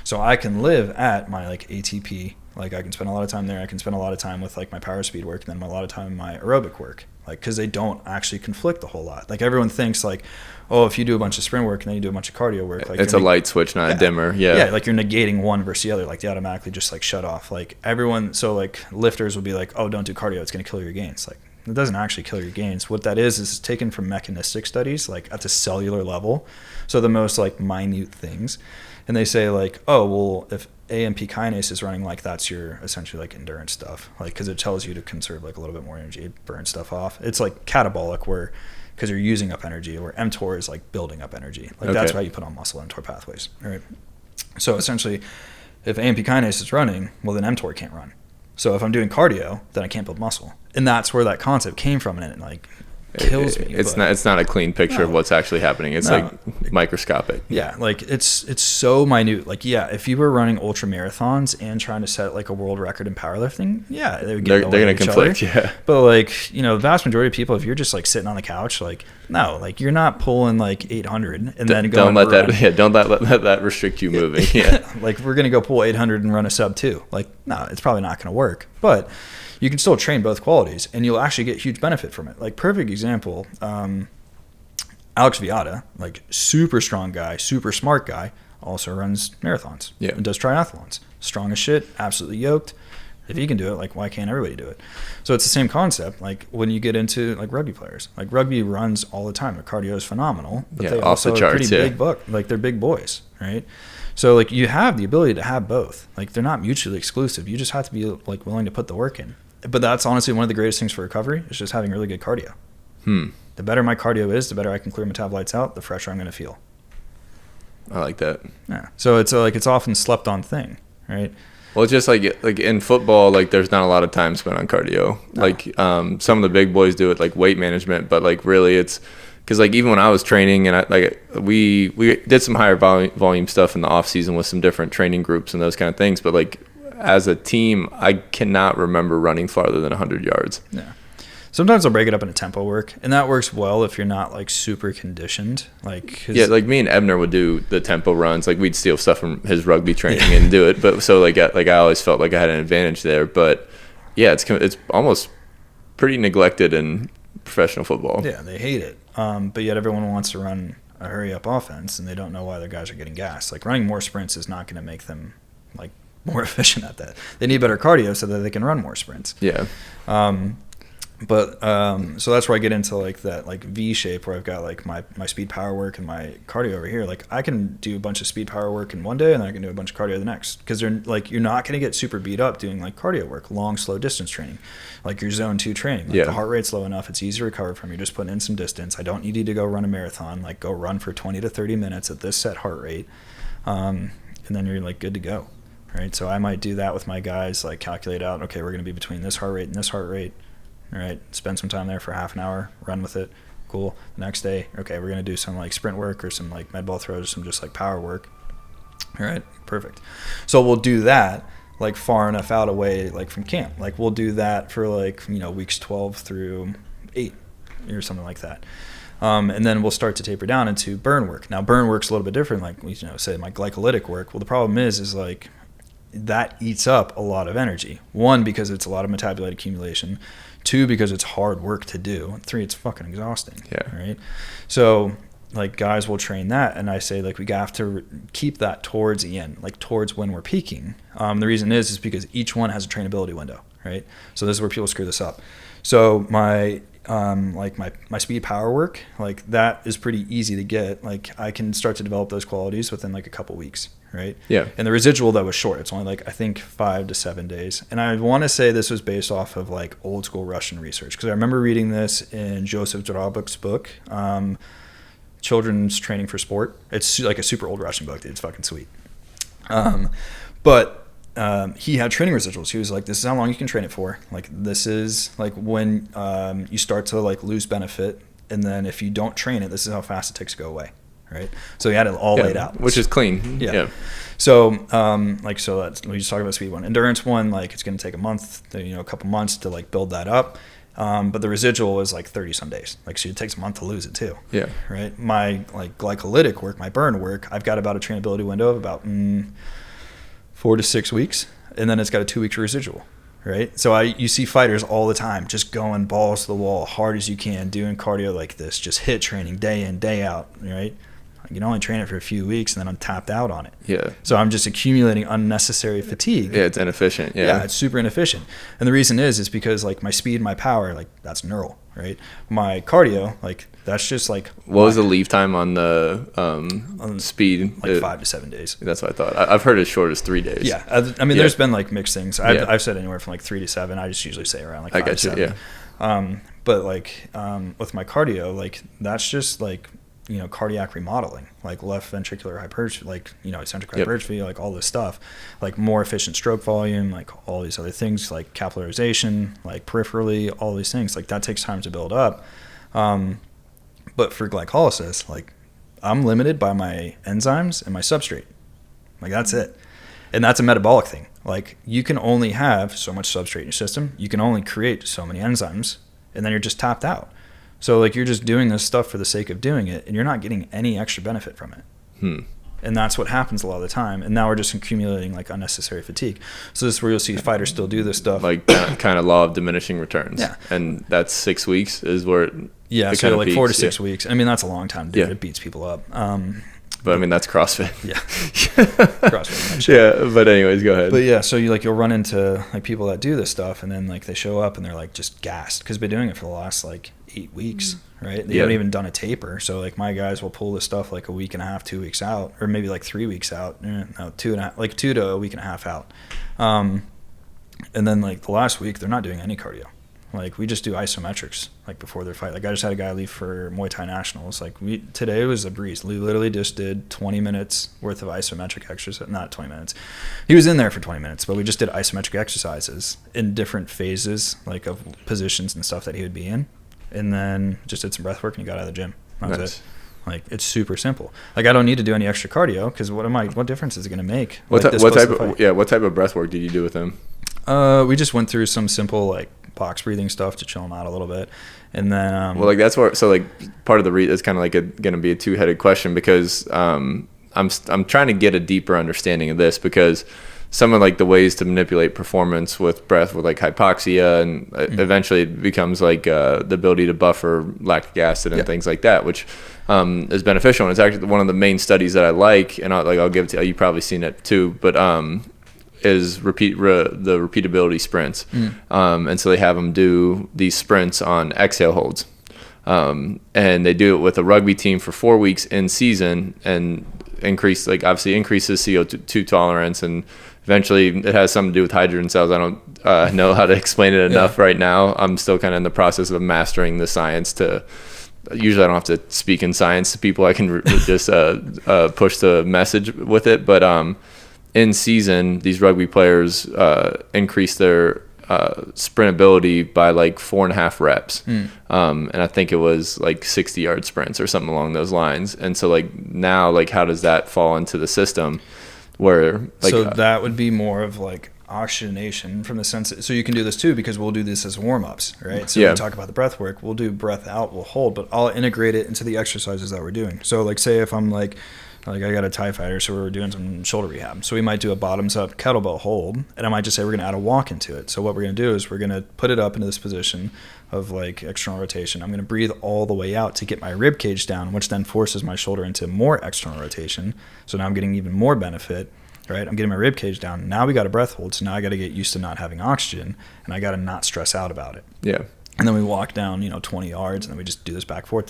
So I can live at my like ATP, like I can spend a lot of time there. I can spend a lot of time with like my power speed work, and then a lot of time in my aerobic work, like because they don't actually conflict a whole lot. Like everyone thinks like, oh, if you do a bunch of sprint work and then you do a bunch of cardio work, like it's a light switch, not a dimmer. Yeah, like you're negating one versus the other. Like they automatically just like shut off. Like everyone, so like lifters will be like, oh, don't do cardio, it's going to kill your gains. Like it doesn't actually kill your gains. What that is it's taken from mechanistic studies, like at the cellular level. So the most like minute things. And they say like, oh, well, if AMP kinase is running, like that's your essentially like endurance stuff, like because it tells you to conserve like a little bit more energy, burn stuff off. It's like catabolic where because you're using up energy, where mTOR is like building up energy. Like that's why you put on muscle mTOR pathways, right? So essentially, if AMP kinase is running, well then mTOR can't run. So if I'm doing cardio, then I can't build muscle, and that's where that concept came from, and it like kills me. It's not a clean picture of what's actually happening. It's like microscopic. Yeah, like it's so minute. Like if you were running ultra marathons and trying to set like a world record in powerlifting, they would get they're going to conflict. Yeah, but like the vast majority of people, if you're just like sitting on the couch, like No, like you're not pulling like 800 and then don't going let run. that don't let that restrict you moving. Yeah. Like we're gonna go pull 800 and run a sub 2. Like no, it's probably not gonna work. But you can still train both qualities, and you'll actually get huge benefit from it. Like perfect example, Alex Viada, like super strong guy, super smart guy, also runs marathons and does triathlons. Strong as shit, absolutely yoked. If he can do it, like why can't everybody do it? So it's the same concept. Like when you get into like rugby players, like rugby runs all the time. Their cardio is phenomenal, but they also are pretty big like they're big boys, right? So like you have the ability to have both. Like they're not mutually exclusive. You just have to be like willing to put the work in. But that's honestly one of the greatest things for recovery is just having really good cardio. The better my cardio is, the better I can clear metabolites out, the fresher I'm going to feel. I like that. Yeah. So it's like it's often slept on thing, right? Well, it's just like in football, like there's not a lot of time spent on cardio. No. Like some of the big boys do it, like weight management, but like really it's because like even when I was training and we did some higher volume stuff in the off season with some different training groups and those kind of things. But like as a team, I cannot remember running farther than 100 yards. Yeah. Sometimes I'll break it up into tempo work, and that works well if you're not like super conditioned. Like me and Ebner would do the tempo runs. Like we'd steal stuff from his rugby training and do it. But so like I always felt like I had an advantage there. But yeah, it's almost pretty neglected in professional football. Yeah, they hate it. But yet everyone wants to run a hurry up offense, and they don't know why their guys are getting gassed. Like running more sprints is not going to make them like more efficient at that. They need better cardio so that they can run more sprints. Yeah. But so that's where I get into like that like V shape where I've got like my speed power work and my cardio over here. Like I can do a bunch of speed power work in one day and then I can do a bunch of cardio the next, because they're like you're not going to get super beat up doing like cardio work, long slow distance training, like your zone 2 training. Like the heart rate's low enough, it's easy to recover from. You're just putting in some distance. I don't need you to go run a marathon. Like go run for 20 to 30 minutes at this set heart rate, and then you're like good to go, right? So I might do that with my guys, like calculate out, okay, we're going to be between this heart rate and this heart rate. All right, spend some time there for half an hour, run with it, cool. The next day, okay, we're going to do some like sprint work or some like med ball throws, some just like power work. All right, perfect. So we'll do that like far enough out away like from camp. Like we'll do that for like, weeks 12 through 8 or something like that. And then we'll start to taper down into burn work. Now burn work's a little bit different, like say my glycolytic work. Well, the problem is like that eats up a lot of energy. 1, because it's a lot of metabolite accumulation. 2, because it's hard work to do. 3, it's fucking exhausting. Yeah. Right. So like guys will train that, and I say like we have to keep that towards the end, like towards when we're peaking. The reason is because each one has a trainability window, right? So this is where people screw this up. So my my speed power work, like that is pretty easy to get. Like I can start to develop those qualities within like a couple weeks, right? Yeah. And the residual though was short. It's only like I think 5 to 7 days. And I want to say this was based off of like old school Russian research, because I remember reading this in Joseph Drabuk's book, Children's Training for Sport. It's like a super old Russian book, dude. It's fucking sweet. But he had training residuals. He was like, this is how long you can train it for. Like this is like when you start to like lose benefit, and then if you don't train it, this is how fast it takes to go away, right? So he had it all laid out, which is clean. Yeah. So so that's, we just talked about speed 1. Endurance 1, like it's going to take a month, a couple months to like build that up. But the residual is like 30 some days. Like, so it takes a month to lose it too. Yeah. Right. My like glycolytic work, my burn work, I've got about a trainability window of about 4 to 6 weeks, and then it's got a 2-week residual, right? So you see fighters all the time just going balls to the wall, hard as you can, doing cardio like this, just hit training day in, day out, right? You can only train it for a few weeks, and then I'm tapped out on it. Yeah. So I'm just accumulating unnecessary fatigue. Yeah, it's inefficient. Yeah, it's super inefficient. And the reason is because like my speed, my power, like that's neural, right? My cardio, like that's just like. What was the leave time on the speed? Like 5 to 7 days. That's what I thought. I've heard as short as 3 days. Yeah, I mean, there's been like mixed things. I've said anywhere from like 3 to 7. I just usually say around like 5 to 7. Yeah. But like with my cardio, like that's just like, cardiac remodeling, like left ventricular hypertrophy, like, eccentric hypertrophy, like all this stuff, like more efficient stroke volume, like all these other things, like capillarization, like peripherally, all these things, like that takes time to build up. But for glycolysis, like I'm limited by my enzymes and my substrate. Like that's it. And that's a metabolic thing. Like you can only have so much substrate in your system. You can only create so many enzymes, and then you're just tapped out. So like you're just doing this stuff for the sake of doing it, and you're not getting any extra benefit from it. And that's what happens a lot of the time. And now we're just accumulating like unnecessary fatigue. So this is where you'll see fighters still do this stuff. Like kind of law of diminishing returns. Yeah. And that's 6 weeks is where it so like peaks. 4 to 6 weeks. I mean, that's a long time to do it. It beats people up. But I mean, that's CrossFit. Yeah. CrossFit. Yeah. But anyways, go ahead. But yeah, so you'll run into like people that do this stuff, and then like they show up and they're like just gassed because they've been doing it for the last like 8 weeks, right? They haven't even done a taper. So like my guys will pull this stuff like a week and a half, 2 weeks out, or maybe like 3 weeks out. No, 2.5, 2 to a week and a half out. And then like the last week, they're not doing any cardio. Like we just do isometrics like before their fight. Like I just had a guy leave for Muay Thai Nationals. Like today was a breeze. We literally just did 20 minutes worth of isometric exercise. Not 20 minutes. He was in there for 20 minutes, but we just did isometric exercises in different phases, like of positions and stuff that he would be in. And then just did some breath work and he got out of the gym. That was it. Like it's super simple. Like I don't need to do any extra cardio because what difference is it going to make? What type of breath work did you do with him? We just went through some simple like box breathing stuff to chill him out a little bit, and then well, like that's where part of the it's kind of like going to be a two-headed question because I'm trying to get a deeper understanding of this because some of like the ways to manipulate performance with breath with like hypoxia and eventually it becomes like the ability to buffer lactic acid and things like that, which is beneficial, and it's actually one of the main studies that I like, and I'll give it to you. You've probably seen it too, but is the repeatability sprints. And so they have them do these sprints on exhale holds. And they do it with a rugby team for 4 weeks in season and increases CO2 tolerance. And eventually it has something to do with hydrogen cells. I don't know how to explain it enough right now. I'm still kind of in the process of mastering the science usually I don't have to speak in science to people. I can just push the message with it. But, in season, these rugby players increase their sprint ability by like 4.5 reps. And I think it was like 60-yard sprints or something along those lines. And so like now, like how does that fall into the system where like... So that would be more of like oxygenation from the sense so you can do this too because we'll do this as warm-ups, right? So we talk about the breath work, we'll do breath out, we'll hold, but I'll integrate it into the exercises that we're doing. So like say if I'm like I got a Thai fighter, so we're doing some shoulder rehab. So we might do a bottoms-up kettlebell hold, and I might just say we're going to add a walk into it. So what we're going to do is we're going to put it up into this position of like external rotation. I'm going to breathe all the way out to get my rib cage down, which then forces my shoulder into more external rotation. So now I'm getting even more benefit, right? I'm getting my rib cage down. Now we got a breath hold, so now I got to get used to not having oxygen, and I got to not stress out about it. Yeah. And then we walk down, 20 yards, and then we just do this back and forth,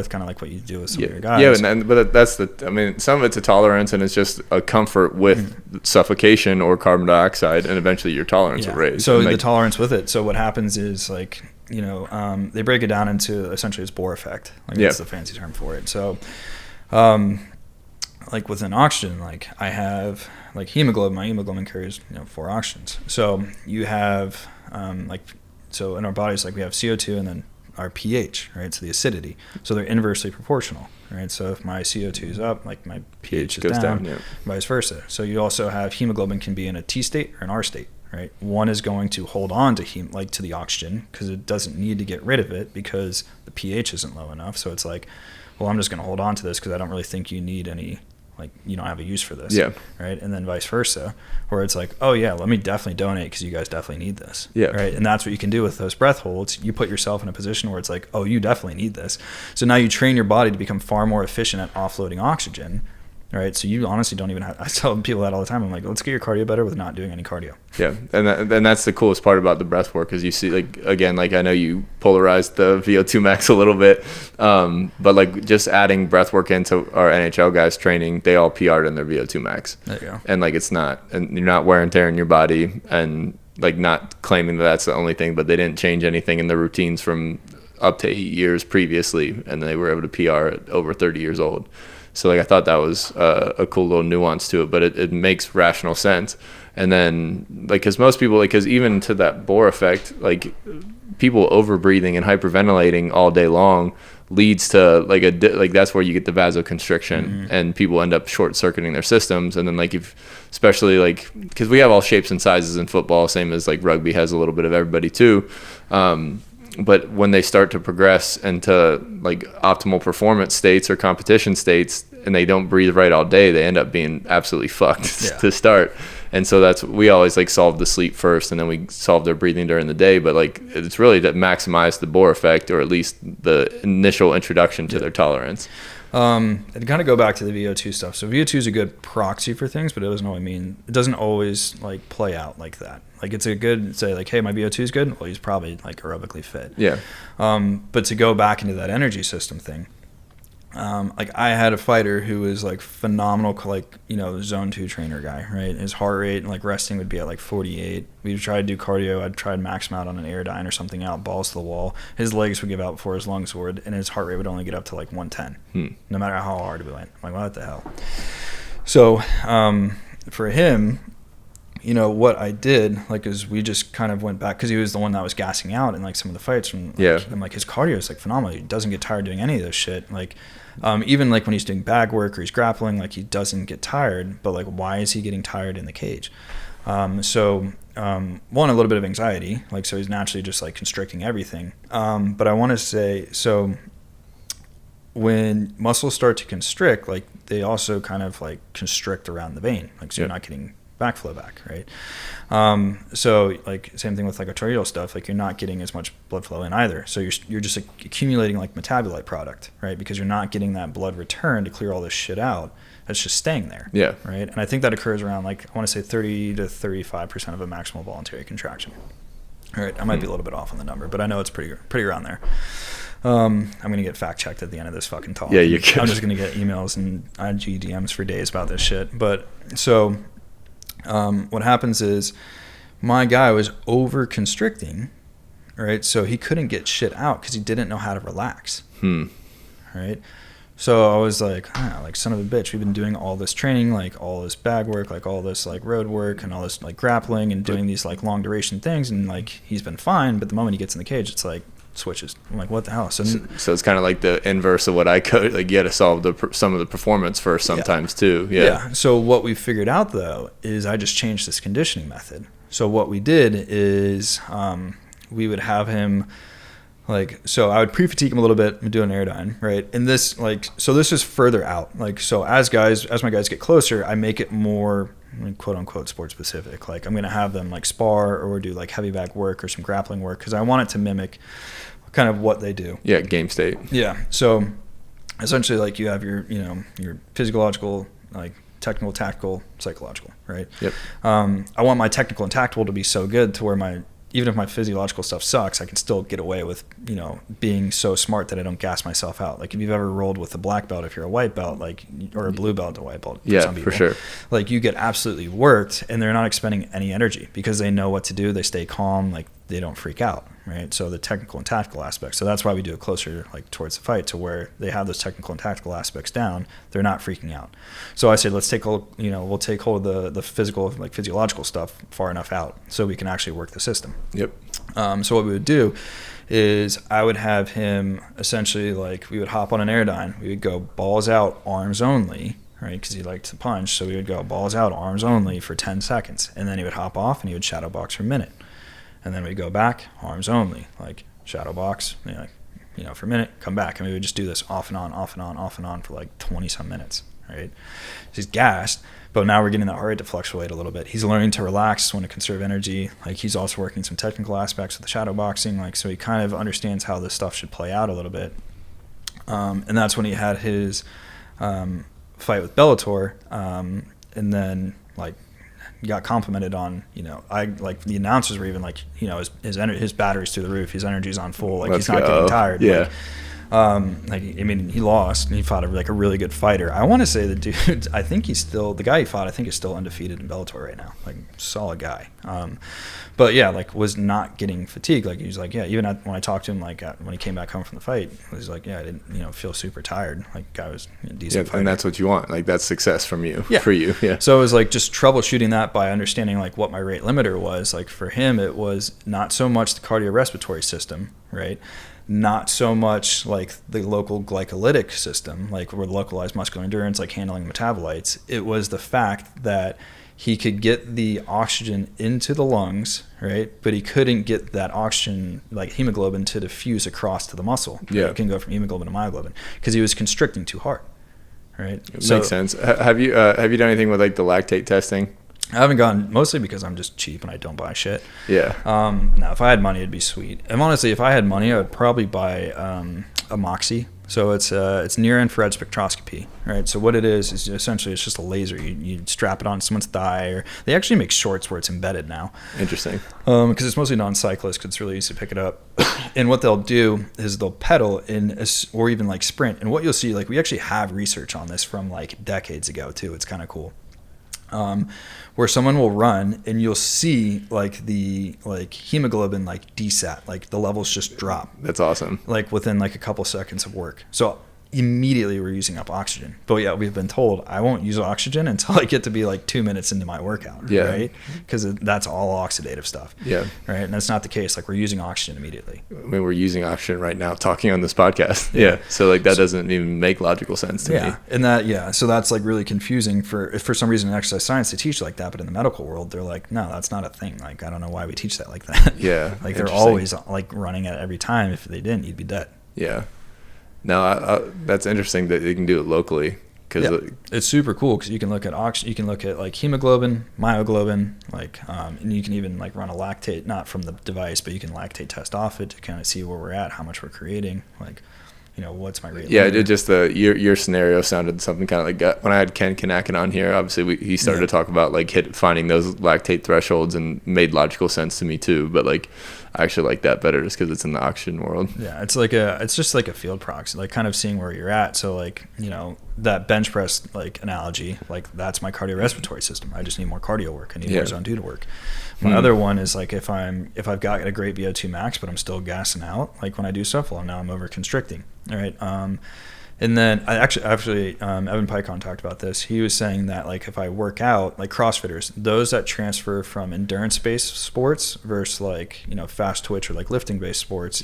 kind of like what you do with some of your guys. Yeah, but that's some of it's a tolerance, and it's just a comfort with suffocation or carbon dioxide, and eventually your tolerance will raise. So the tolerance with it. So what happens is like, they break it down into essentially it's Bohr effect. Like that's the fancy term for it. So, like within oxygen, like I have like hemoglobin. My hemoglobin carries 4 oxygens. So you have So in our bodies, like we have CO2 and then our pH, right? So the acidity. So they're inversely proportional, right? So if my CO2 is up, like my pH is down, vice versa. So you also have hemoglobin can be in a T state or an R state, right? One is going to hold on to to the oxygen because it doesn't need to get rid of it because the pH isn't low enough. So it's like, well, I'm just going to hold on to this because I don't really think you need any, like you don't have a use for this, right? And then vice versa, where it's like, oh yeah, let me definitely donate because you guys definitely need this, right? And that's what you can do with those breath holds. You put yourself in a position where it's like, oh, you definitely need this. So now you train your body to become far more efficient at offloading oxygen, right? So you honestly don't even have, I tell people that all the time. I'm like, let's get your cardio better with not doing any cardio. Yeah. And that's the coolest part about the breath work is you see, like, again, like I know you polarized the VO2 max a little bit, but like just adding breath work into our NHL guys training, they all PR'd in their VO2 max. There you go. And like, it's not, and you're not wear and tear in your body and like not claiming that that's the only thing, but they didn't change anything in their routines from up to 8 years previously. And they were able to PR at over 30 years old. So like I thought that was a cool little nuance to it, but it makes rational sense. And then like because most people because even to that Bohr effect, like people over breathing and hyperventilating all day long leads to like that's where you get the vasoconstriction and people end up short circuiting their systems. And then like especially like because we have all shapes and sizes in football, same as like rugby has a little bit of everybody too. But when they start to progress into like optimal performance states or competition states, and they don't breathe right all day, they end up being absolutely fucked to start. And so that's, we always like solve the sleep first, and then we solve their breathing during the day. But like, it's really to maximize the Bohr effect, or at least the initial introduction to their tolerance. And kind of go back to the VO2 stuff. So VO2 is a good proxy for things, but it doesn't always like play out like that. Like it's a good say like, hey, my VO2 is good. Well, he's probably like aerobically fit. Yeah. But to go back into that energy system thing, like I had a fighter who was like phenomenal, like, you know, zone 2 trainer guy, right? His heart rate and like resting would be at like 48. We would try to do cardio. I'd try to max him out on an Airdyne or something out, balls to the wall. His legs would give out before his lungs would, and his heart rate would only get up to like 110, no matter how hard we went. I'm like, what the hell? So for him, you know, what I did, like, is we just kind of went back, because he was the one that was gassing out in like some of the fights. And like, I'm like, his cardio is like phenomenal. He doesn't get tired doing any of this shit. Like, even like when he's doing bag work or he's grappling, like he doesn't get tired. But like, why is he getting tired in the cage? So one, a little bit of anxiety, like, so he's naturally just like constricting everything. But I want to say, so when muscles start to constrict, like they also kind of like constrict around the vein, like, so you're not getting backflow back, right? So like same thing with like arterial stuff, like you're not getting as much blood flow in either. So you're just like accumulating like metabolite product, right? Because you're not getting that blood return to clear all this shit out. That's just staying there. Yeah. Right. And I think that occurs around like, I want to say 30 to 35% of a maximal voluntary contraction. All right. I might be a little bit off on the number, but I know it's pretty around there. I'm going to get fact checked at the end of this fucking talk. Yeah, you're good. I'm just going to get emails and IG DMs for days about this shit. But so what happens is my guy was over constricting, right? So he couldn't get shit out because he didn't know how to relax. Right? So I was like, like, son of a bitch, we've been doing all this training, like all this bag work, like all this like road work and all this like grappling and doing these like long duration things, and like he's been fine, but the moment he gets in the cage, it's like switches. I'm like, what the hell? So it's kind of like the inverse of what I coach. Like, you got to solve some of the performance first sometimes too. Yeah. So what we figured out though is I just changed this conditioning method. So what we did is we would have him, like, so I would pre-fatigue him a little bit and do an Airdyne, right? And this, like, so this is further out. Like, so as my guys get closer, I make it more, quote unquote, sport specific. Like, I'm going to have them like spar or do like heavy bag work or some grappling work, because I want it to mimic kind of what they do. Yeah, game state. Yeah. So essentially, like, you have your, you know, your physiological, like technical, tactical, psychological, right? Yep. I want my technical and tactical to be so good to where even if my physiological stuff sucks, I can still get away with, you know, being so smart that I don't gas myself out. Like, if you've ever rolled with a black belt, if you're a white belt, like, or a blue belt, a white belt, for some people, for sure. Like, you get absolutely worked, and they're not expending any energy because they know what to do. They stay calm, like, they don't freak out, right? So the technical and tactical aspects. So that's why we do it closer, like, towards the fight, to where they have those technical and tactical aspects down. They're not freaking out. So I said, let's take hold, you know, we'll take hold of the physical, like, physiological stuff far enough out so we can actually work the system. Yep. So what we would do is I would have him essentially, like, we would hop on an Airdyne. We would go balls out, arms only, right? Because he liked to punch. So we would go balls out, arms only for 10 seconds. And then he would hop off and he would shadow box for a minute. And then we go back, arms only, like shadow box, you know, for a minute, come back. And we would just do this off and on, off and on, off and on for like 20 some minutes, right? He's gassed, but now we're getting that heart rate to fluctuate a little bit. He's learning to relax, want to conserve energy. Like, he's also working some technical aspects of the shadow boxing. Like, so he kind of understands how this stuff should play out a little bit. And that's when he had his fight with Bellator. And then, like, got complimented on, you know, the announcers were even like, you know, his battery's through the roof, his energy's on full, like, he's not getting tired. Yeah. Like, I mean, he lost and he fought a really good fighter. I want to say the dude, I think the guy he fought, I think is still undefeated in Bellator right now. Like, solid guy. But yeah, like, was not getting fatigued. Like, he was like, yeah, even when I talked to him, like, when he came back home from the fight, he was like, yeah, I didn't, you know, feel super tired. Like, guy was a decent fighter. And that's what you want. Like, that's success for you. Yeah. So it was like just troubleshooting that by understanding like what my rate limiter was. Like, for him, it was not so much the cardiorespiratory system, right? Not so much like the local glycolytic system, like, or localized muscular endurance, like handling metabolites. It was the fact that he could get the oxygen into the lungs, right? But he couldn't get that oxygen, like hemoglobin, to diffuse across to the muscle. Yeah. It can go from hemoglobin to myoglobin because he was constricting too hard, right? It makes sense. Have you done anything with like the lactate testing? I haven't gone, mostly because I'm just cheap and I don't buy shit. Yeah. Now, if I had money, it'd be sweet. And honestly, if I had money, I would probably buy a Moxie. So it's near infrared spectroscopy, right? So what it is essentially it's just a laser. You strap it on someone's thigh, or they actually make shorts where it's embedded now. Interesting. Because it's mostly non-cyclists, because it's really easy to pick it up. And what they'll do is they'll pedal or even like sprint. And what you'll see, like we actually have research on this from like decades ago too. It's kind of cool. Where someone will run and you'll see like the hemoglobin like desat, like the levels just drop. That's awesome. Like within like a couple seconds of work. So immediately we're using up oxygen. But yeah, we've been told I won't use oxygen until I get to be like 2 minutes into my workout. Yeah. Right? Because that's all oxidative stuff. Yeah. Right. And that's not the case. Like we're using oxygen immediately. I mean, we're using oxygen right now talking on this podcast. Yeah. So like that doesn't even make logical sense to me. And that, so that's like really confusing for some reason in exercise science they teach like that, but in the medical world they're like, no, that's not a thing. Like I don't know why we teach that like that. Yeah. Like they're always like running it every time. If they didn't, you'd be dead. Yeah. No, that's interesting that you can do it locally. Cause it's super cool because you can look at oxygen, you can look at like hemoglobin, myoglobin, like, and you can even like run a lactate, not from the device, but you can lactate test off it to kind of see where we're at, how much we're creating, like, what's my rate? Yeah, just your scenario sounded something kind of like that. When I had Ken Kanakin on here, obviously he started to talk about like finding those lactate thresholds and made logical sense to me too. But like, I actually like that better just because it's in the oxygen world. Yeah, it's just like a field proxy, like kind of seeing where you're at. So like, that bench press like analogy, like that's my cardiorespiratory system. I just need more cardio work. I need more zone 2 to work. My other one is like if I've got a great VO2 max, but I'm still gassing out, like when I do stuff, well, now I'm over constricting. All right. And then I actually Evan Pycon talked about this. He was saying that like if I work out, like CrossFitters, those that transfer from endurance-based sports versus like fast twitch or like lifting-based sports,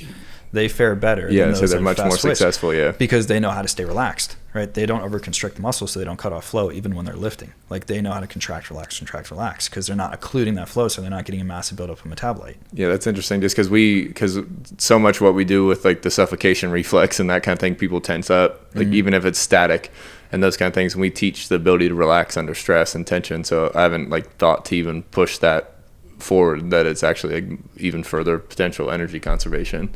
they fare better. Yeah, so they're much more successful. Yeah, because they know how to stay relaxed, right? They don't overconstrict the muscles, so they don't cut off flow even when they're lifting. Like they know how to contract, relax, because they're not occluding that flow, so they're not getting a massive buildup of metabolite. Yeah, that's interesting. Just because so much what we do with like the suffocation reflex and that kind of thing, people tense up, like even if it's static and those kind of things. And we teach the ability to relax under stress and tension. So I haven't like thought to even push that forward, that it's actually like even further potential energy conservation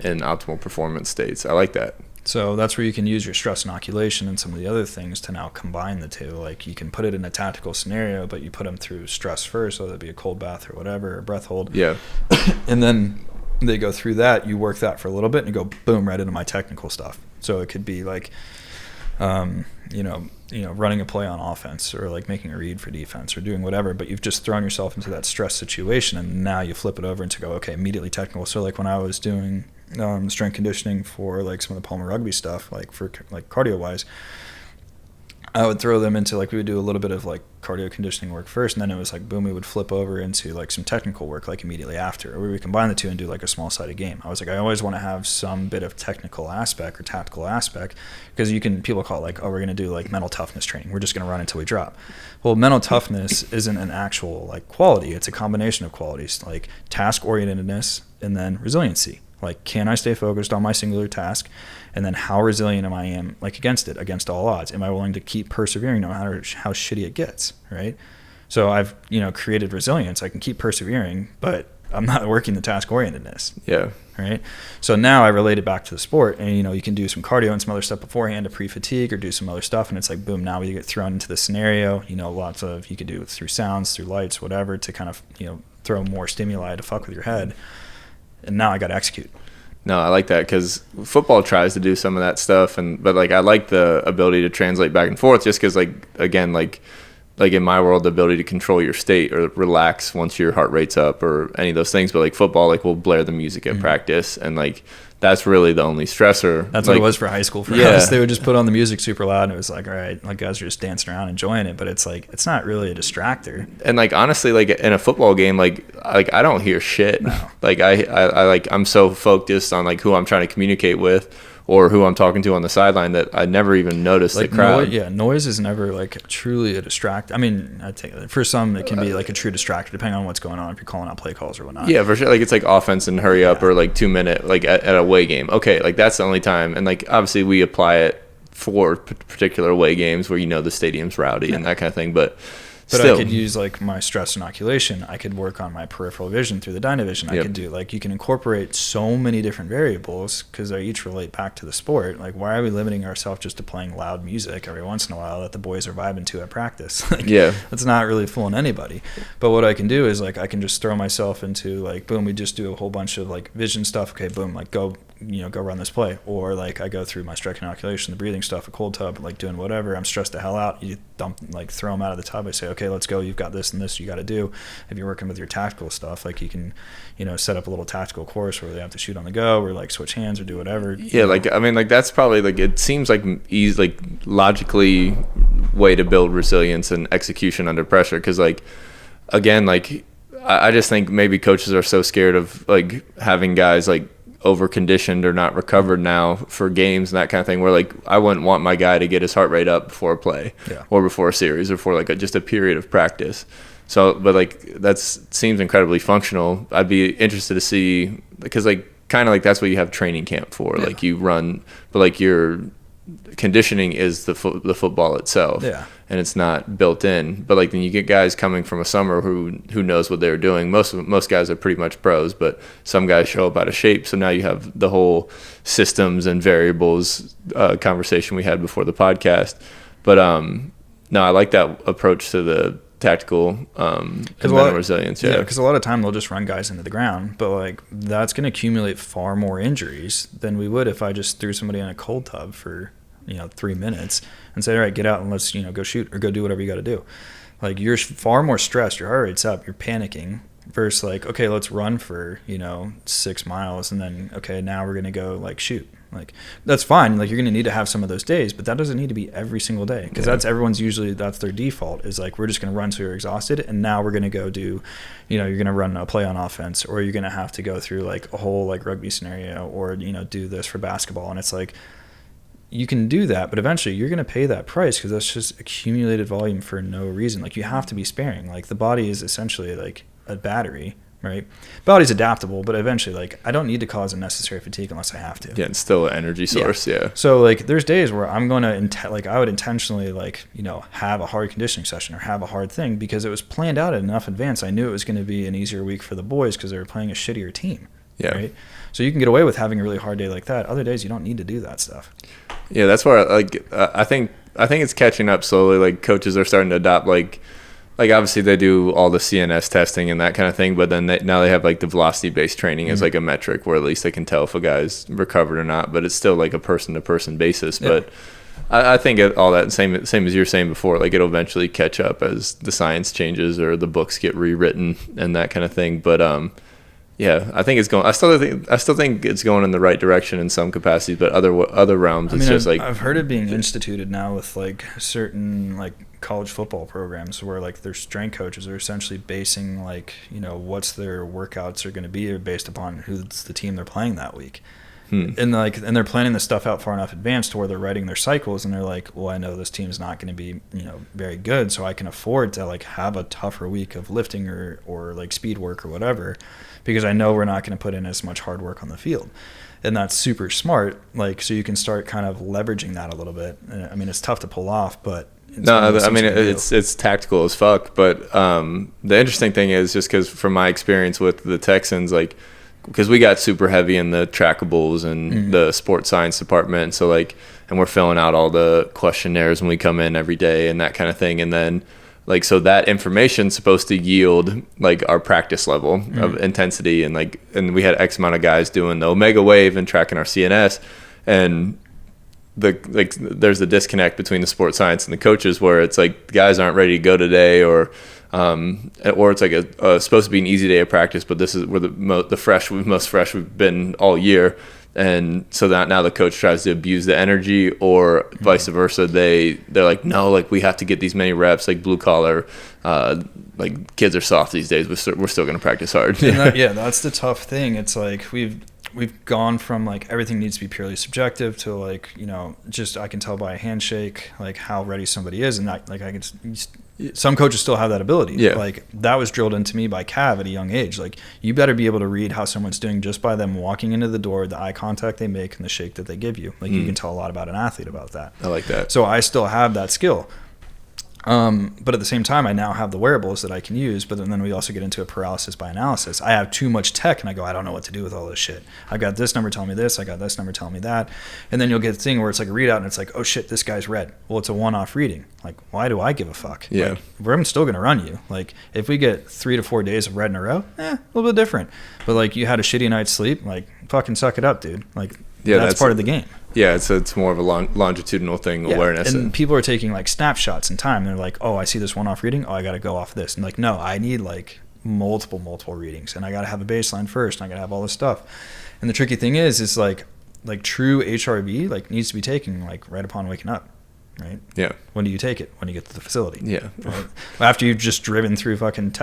in optimal performance states. I like that. So that's where you can use your stress inoculation and some of the other things to now combine the two. Like you can put it in a tactical scenario, but you put them through stress first, so that'd be a cold bath or whatever, or breath hold. Yeah. And then they go through that, you work that for a little bit and you go boom right into my technical stuff. So it could be like running a play on offense or like making a read for defense or doing whatever, but you've just thrown yourself into that stress situation and now you flip it over and to go, okay, immediately technical. So like when I was doing strength conditioning for like some of the Palmer rugby stuff, like for like cardio wise, I would throw them into like, we would do a little bit of like cardio conditioning work first, and then it was like boom, we would flip over into like some technical work like immediately after, or we would combine the two and do like a small sided game. I was like, I always want to have some bit of technical aspect or tactical aspect, because people call it like, oh, we're going to do like mental toughness training, we're just going to run until we drop. Well, mental toughness isn't an actual like quality, it's a combination of qualities like task orientedness and then resiliency. Like, can I stay focused on my singular task? And then how resilient am I like against it, against all odds? Am I willing to keep persevering no matter how shitty it gets, right? So I've, created resilience. I can keep persevering, but I'm not working the task orientedness. Yeah. Right. So now I relate it back to the sport, and, you can do some cardio and some other stuff beforehand to pre-fatigue or do some other stuff. And it's like, boom, now we get thrown into the scenario, you could do it through sounds, through lights, whatever, to kind of, throw more stimuli to fuck with your head. And now I got to execute. No, I like that, because football tries to do some of that stuff, but like I like the ability to translate back and forth, just because like again like in my world, the ability to control your state or relax once your heart rate's up or any of those things. But like football, like we'll blare the music at practice, and like that's really the only stressor. That's like, what it was for high school for us. They would just put on the music super loud, and it was like, all right, like guys are just dancing around enjoying it, but it's like it's not really a distractor. And like honestly, like in a football game, like I don't hear shit. No. Like I'm so focused on like who I'm trying to communicate with, or who I'm talking to on the sideline that I never even noticed like the crowd. Noise is never like truly a distract. I mean, I think for some it can be like a true distractor depending on what's going on, if you're calling out play calls or whatnot. Yeah, for sure. Like it's like offense and hurry up, or like 2 minute, like at a away game. Okay, like that's the only time. And like obviously we apply it for particular away games where the stadium's rowdy and that kind of thing. But still, I could use like my stress inoculation. I could work on my peripheral vision through the Dynavision. I could do like, you can incorporate so many different variables because they each relate back to the sport. Like, why are we limiting ourselves just to playing loud music every once in a while that the boys are vibing to at practice? Like, that's not really fooling anybody. But what I can do is like, I can just throw myself into like, boom, we just do a whole bunch of like vision stuff. Okay, boom, like go run this play. Or like I go through my stress inoculation, the breathing stuff, a cold tub, like doing whatever. I'm stressed the hell out. You throw them out of the tub. I say, okay, let's go. You've got this and this you got to do. If you're working with your tactical stuff, like you can, set up a little tactical course where they have to shoot on the go or like switch hands or do whatever. Yeah, like, I mean, like that's probably like, it seems like easy, like logically way to build resilience and execution under pressure. Cause like, again, like I just think maybe coaches are so scared of like having guys like over conditioned or not recovered now for games and that kind of thing, where like I wouldn't want my guy to get his heart rate up before a play or before a series or for like just a period of practice. So, but like seems incredibly functional. I'd be interested to see, because like kind of like that's what you have training camp for. Like you run, but like your conditioning is the football itself, and it's not built in. But like then you get guys coming from a summer who knows what they're doing. Most guys are pretty much pros, but some guys show up out of shape. So now you have the whole systems and variables conversation we had before the podcast. But no, I like that approach to the tactical and mental resilience. Because a lot of time they'll just run guys into the ground, but like that's going to accumulate far more injuries than we would if I just threw somebody in a cold tub for 3 minutes and say, all right, get out and let's go shoot or go do whatever you got to do. Like you're far more stressed, your heart rate's up, you're panicking, versus like, okay, let's run for 6 miles and then okay, now we're going to go like shoot. Like that's fine. Like you're going to need to have some of those days, but that doesn't need to be every single day, because that's their default is like, we're just going to run so you're exhausted, and now we're going to go do, you're going to run a play on offense, or you're going to have to go through like a whole like rugby scenario, or do this for basketball. And it's like, you can do that, but eventually you're going to pay that price, because that's just accumulated volume for no reason. Like you have to be sparing. Like the body is essentially like a battery, right? Body's adaptable, but eventually, like, I don't need to cause unnecessary fatigue unless I have to. Yeah, it's still an energy source. So like, there's days where I'm going to I would intentionally like have a hard conditioning session or have a hard thing, because it was planned out in enough advance. I knew it was going to be an easier week for the boys because they were playing a shittier team. Right. So you can get away with having a really hard day like that. Other days you don't need to do that stuff. Yeah, that's where I think it's catching up slowly. Like coaches are starting to adopt like obviously they do all the CNS testing and that kind of thing, but then now they have like the velocity-based training as like a metric where at least they can tell if a guy's recovered or not, but it's still like a person-to-person basis. But I think all that same as you were saying before, like it'll eventually catch up as the science changes or the books get rewritten and that kind of thing. But I think it's going. I still think it's going in the right direction in some capacities, but other realms, it's just like I've heard it being instituted now with like certain like college football programs where like their strength coaches are essentially basing like what's their workouts are going to be based upon who's the team they're playing that week. And they're planning this stuff out far enough advanced to where they're writing their cycles, and they're like, well, I know this team's not going to be very good, so I can afford to like have a tougher week of lifting or like speed work or whatever, because I know we're not going to put in as much hard work on the field. And that's super smart. Like, so you can start kind of leveraging that a little bit. I mean, it's tough to pull off, but it's tactical as fuck. But the interesting thing is, just because from my experience with the Texans, like, because we got super heavy in the trackables and the sports science department, so like, and we're filling out all the questionnaires when we come in every day and that kind of thing, and then like, so that information's supposed to yield like our practice level of intensity, and like, and we had X amount of guys doing the Omega Wave and tracking our CNS, and there's the disconnect between the sports science and the coaches, where it's like the guys aren't ready to go today, or it's like supposed to be an easy day of practice, but this is where the most fresh we've been all year, and so that now the coach tries to abuse the energy, or vice versa. They're like, no, like we have to get these many reps, like blue collar, like kids are soft these days. We're still going to practice hard. That's the tough thing. It's like we've gone from like everything needs to be purely subjective to like, you know, just I can tell by a handshake like how ready somebody is, and that, like I can. Some coaches still have that ability. Yeah. Like that was drilled into me by Cav at a young age. Like you better be able to read how someone's doing just by them walking into the door, the eye contact they make, and the shake that they give you. Like you can tell a lot about an athlete about that. I like that. So I still have that skill. But at the same time, I now have the wearables that I can use, but then we also get into a paralysis by analysis. I have too much tech and I go, I don't know what to do with all this shit. I got this number telling me this, I got this number telling me that. And then you'll get a thing where it's like a readout and it's like, oh shit, this guy's red. Well, it's a one-off reading. Like, why do I give a fuck? Yeah. Like, I'm still going to run you. Like, if we get 3 to 4 days of red in a row, a little bit different. But like, you had a shitty night's sleep, like, fucking suck it up, dude. Like, that's part of the game. Yeah, it's more of a longitudinal thing, awareness. And people are taking like snapshots in time. They're like, oh, I see this one-off reading. Oh, I got to go off this. And like, no, I need like multiple readings. And I got to have a baseline first. And I got to have all this stuff. And the tricky thing is like true HRV like needs to be taken like right upon waking up. Right? Yeah. When do you take it? When you get to the facility. Yeah. Right? After you've just driven through fucking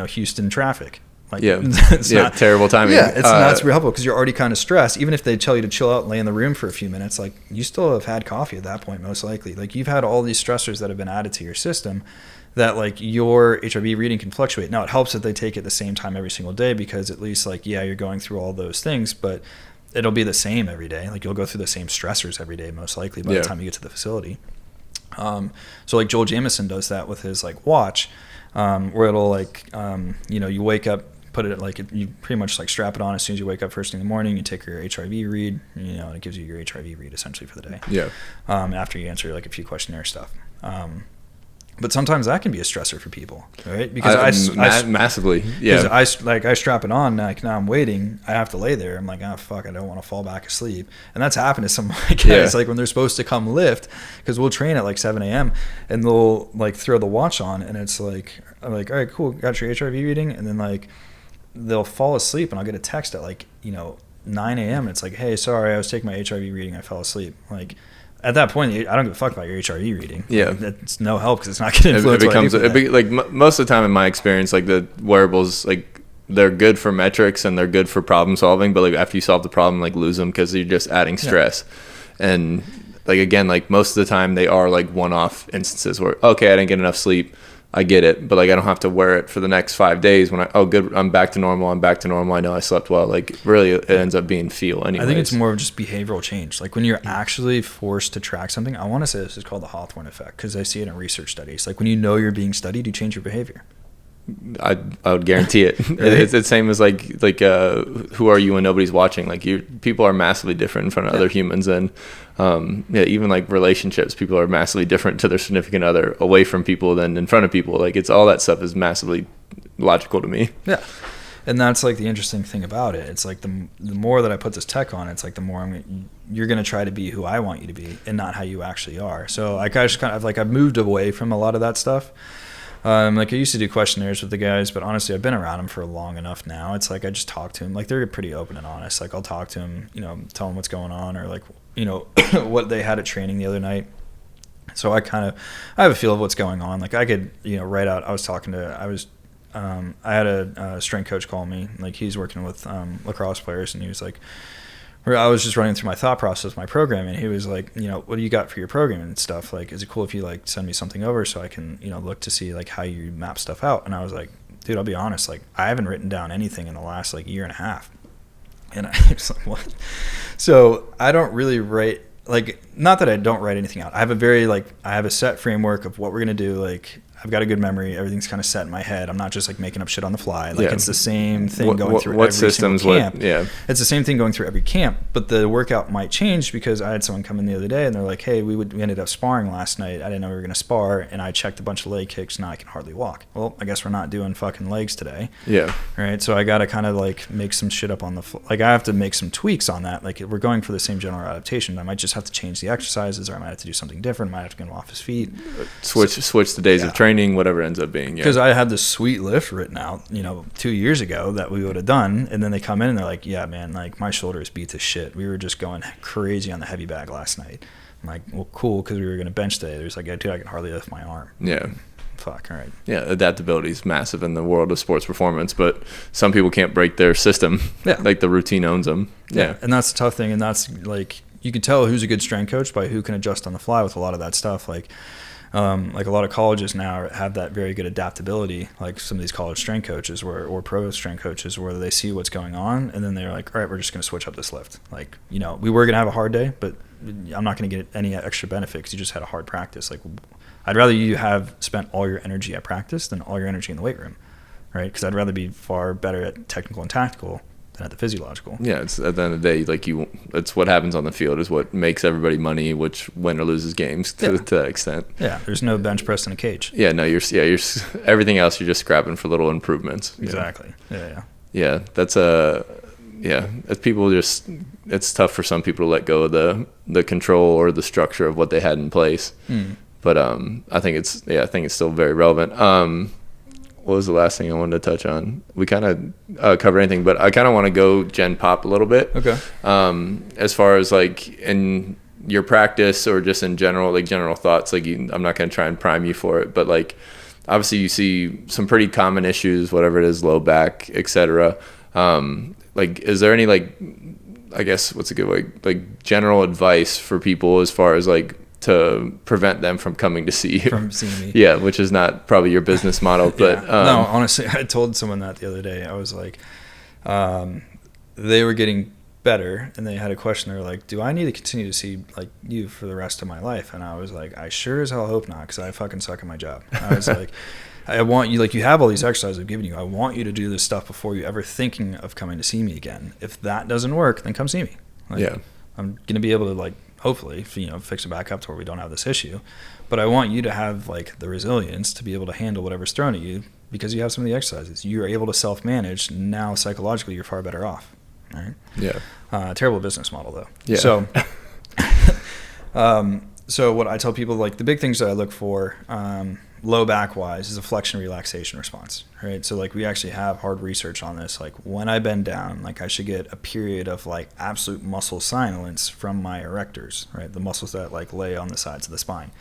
Houston traffic. Like, it's not terrible timing. Yeah, it's not super helpful because you're already kind of stressed. Even if they tell you to chill out and lay in the room for a few minutes, like you still have had coffee at that point, most likely. Like you've had all these stressors that have been added to your system that like your HRV reading can fluctuate. Now it helps that they take it the same time every single day because at least like, yeah, you're going through all those things, but it'll be the same every day. Like you'll go through the same stressors every day, most likely by the time you get to the facility. So like Joel Jamieson does that with his like watch, where it'll like, you wake up, put it like you pretty much like strap it on as soon as you wake up first thing in the morning. You take your HRV read, and it gives you your HRV read essentially for the day. Yeah. After you answer like a few questionnaire stuff. But sometimes that can be a stressor for people, right? Because massively, yeah. Because I strap it on, like now I'm waiting, I have to lay there. I'm like, oh fuck, I don't want to fall back asleep, and that's happened to some of my guys. Like when they're supposed to come lift, because we'll train at like 7 a.m. and they'll like throw the watch on, and it's like I'm like, all right, cool, got your HRV reading, and then like they'll fall asleep, and I'll get a text at like 9 a.m. and it's like, hey, sorry, I was taking my HRV reading, I fell asleep. Like at that point, I don't give a fuck about your HRV reading. Yeah, it's no help because it's not going to influence. Most of the time, in my experience, like the wearables, like they're good for metrics and they're good for problem solving. But like after you solve the problem, like lose them because you're just adding stress. And like again, like most of the time, they are like one-off instances where okay, I didn't get enough sleep. I get it, but like I don't have to wear it for the next 5 days when good, I'm back to normal, I know I slept well. Like really it ends up being feel anyway. I think it's more of just behavioral change. Like when you're actually forced to track something, I want to say this is called the Hawthorne effect because I see it in research studies. Like when you know you're being studied, you change your behavior. I would guarantee it. Really? It's the same as like who are you when nobody's watching? Like people are massively different in front of other humans, and even like relationships, people are massively different to their significant other away from people than in front of people. Like it's all that stuff is massively logical to me. Yeah, and that's like the interesting thing about it. It's like the more that I put this tech on, it's like the more you're going to try to be who I want you to be and not how you actually are. So like I just kind of like I've moved away from a lot of that stuff. Like I used to do questionnaires with the guys, but honestly, I've been around them for long enough now. It's like I just talk to them. Like they're pretty open and honest. Like I'll talk to them, tell them what's going on, or like what they had at training the other night. So I have a feel of what's going on. Like I could write out. I had a strength coach call me. Like he's working with lacrosse players, and he was like, I was just running through my thought process, my program, and he was like, what do you got for your program and stuff? Like, is it cool if you like send me something over so I can, look to see like how you map stuff out? And I was like, dude, I'll be honest, like I haven't written down anything in the last like year and a half. And I was like, what? So I don't really write, like, not that I don't write anything out. I have a set framework of what we're going to do. Like I've got a good memory. Everything's kind of set in my head. I'm not just like making up shit on the fly. Like it's the same thing going through every single camp. It's the same thing going through every camp, but the workout might change because I had someone come in the other day and they're like, hey, we ended up sparring last night. I didn't know we were going to spar, and I checked a bunch of leg kicks. Now I can hardly walk. Well, I guess we're not doing fucking legs today. Yeah. Right. So I got to kind of like make some shit up on the like I have to make some tweaks on that. Like we're going for the same general adaptation. I might just have to change the exercises, or I might have to do something different. I might have to get him off his feet. Switch the days of training. Whatever it ends up being, because I had this sweet lift written out 2 years ago that we would have done, and then they come in and they're like, yeah man, like my shoulder is beat to shit, we were just going crazy on the heavy bag last night. I'm like, well cool, because we were going to bench today. There's like, dude, I can hardly lift my arm. fuck, all right. Yeah, adaptability is massive in the world of sports performance, but some people can't break their system. Yeah. Like the routine owns them. Yeah. And that's the tough thing. And that's like, you can tell who's a good strength coach by who can adjust on the fly with a lot of that stuff. Like a lot of colleges now have that very good adaptability, like some of these college strength coaches or pro strength coaches, where they see what's going on and then they're like, all right, we're just going to switch up this lift. Like, we were going to have a hard day, but I'm not going to get any extra benefit because you just had a hard practice. Like, I'd rather you have spent all your energy at practice than all your energy in the weight room, right? Because I'd rather be far better at technical and tactical than at the physiological. Yeah, it's at the end of the day, like it's what happens on the field is what makes everybody money, which winner loses games to that extent. Yeah, there's no bench press in a cage. Yeah, no, you're everything else you're just scrapping for little improvements. Exactly. Yeah. Yeah, that's as people it's tough for some people to let go of the control or the structure of what they had in place. But I think it's still very relevant. What was the last thing I wanted to touch on? We kind of covered anything, but I kind of want to go Gen Pop a little bit. Okay. As far as like in your practice or just in general, like general thoughts, like I'm not going to try and prime you for it, but like obviously you see some pretty common issues, whatever it is, low back, etc. Like, is there any like, I guess what's a good way, like general advice for people as far as like to prevent them from coming to see you? From seeing me. Yeah, which is not probably your business model, but no, honestly, I told someone that the other day. I was like, they were getting better and they had a question. They were like, do I need to continue to see like you for the rest of my life? And I was like, I sure as hell hope not, because I fucking suck at my job. I was like, I want you, like, you have all these exercises I've given you. I want you to do this stuff before you ever thinking of coming to see me again. If that doesn't work, then come see me. Like, yeah. I'm going to be able to, like, hopefully, fix it back up to where we don't have this issue. But I want you to have, like, the resilience to be able to handle whatever's thrown at you because you have some of the exercises. You're able to self-manage. Now, psychologically, you're far better off. All right? Yeah. Terrible business model, though. Yeah. So what I tell people, like, the big things that I look for, low back wise, is a flexion relaxation response, right? So like we actually have hard research on this. Like when I bend down, like I should get a period of like absolute muscle silence from my erectors, right? The muscles that like lay on the sides of the spine.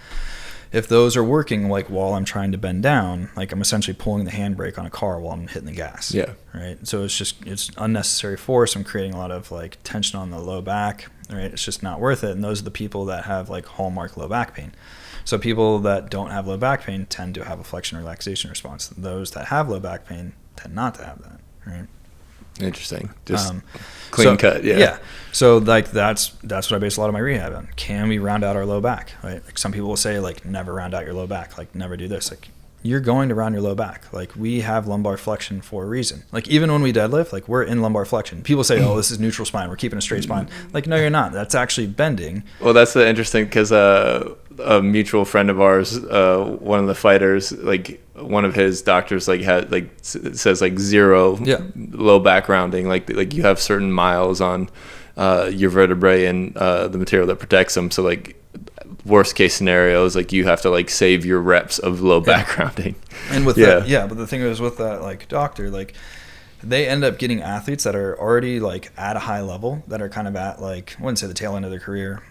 If those are working like while I'm trying to bend down, like I'm essentially pulling the handbrake on a car while I'm hitting the gas. Yeah. Right. So it's unnecessary force. I'm creating a lot of like tension on the low back, right? It's just not worth it. And those are the people that have like hallmark low back pain. So people that don't have low back pain tend to have a flexion relaxation response. Those that have low back pain tend not to have that, right? Interesting. Just clean cut, yeah. Yeah. So like that's what I base a lot of my rehab on. Can we round out our low back? Right? Like some people will say like never round out your low back, like never do this. Like you're going to round your low back. Like we have lumbar flexion for a reason. Like even when we deadlift, like we're in lumbar flexion. People say, oh, this is neutral spine. We're keeping a straight spine. Like, no, you're not. That's actually bending. Well, that's the interesting because a mutual friend of ours, one of the fighters, like one of his doctors, like had like says like zero low back rounding. Like you have certain miles on your vertebrae and the material that protects them. So like worst case scenarios, like you have to like save your reps of low back rounding. And with that, but the thing is with that like doctor, like they end up getting athletes that are already like at a high level that are kind of at like, I wouldn't say the tail end of their career,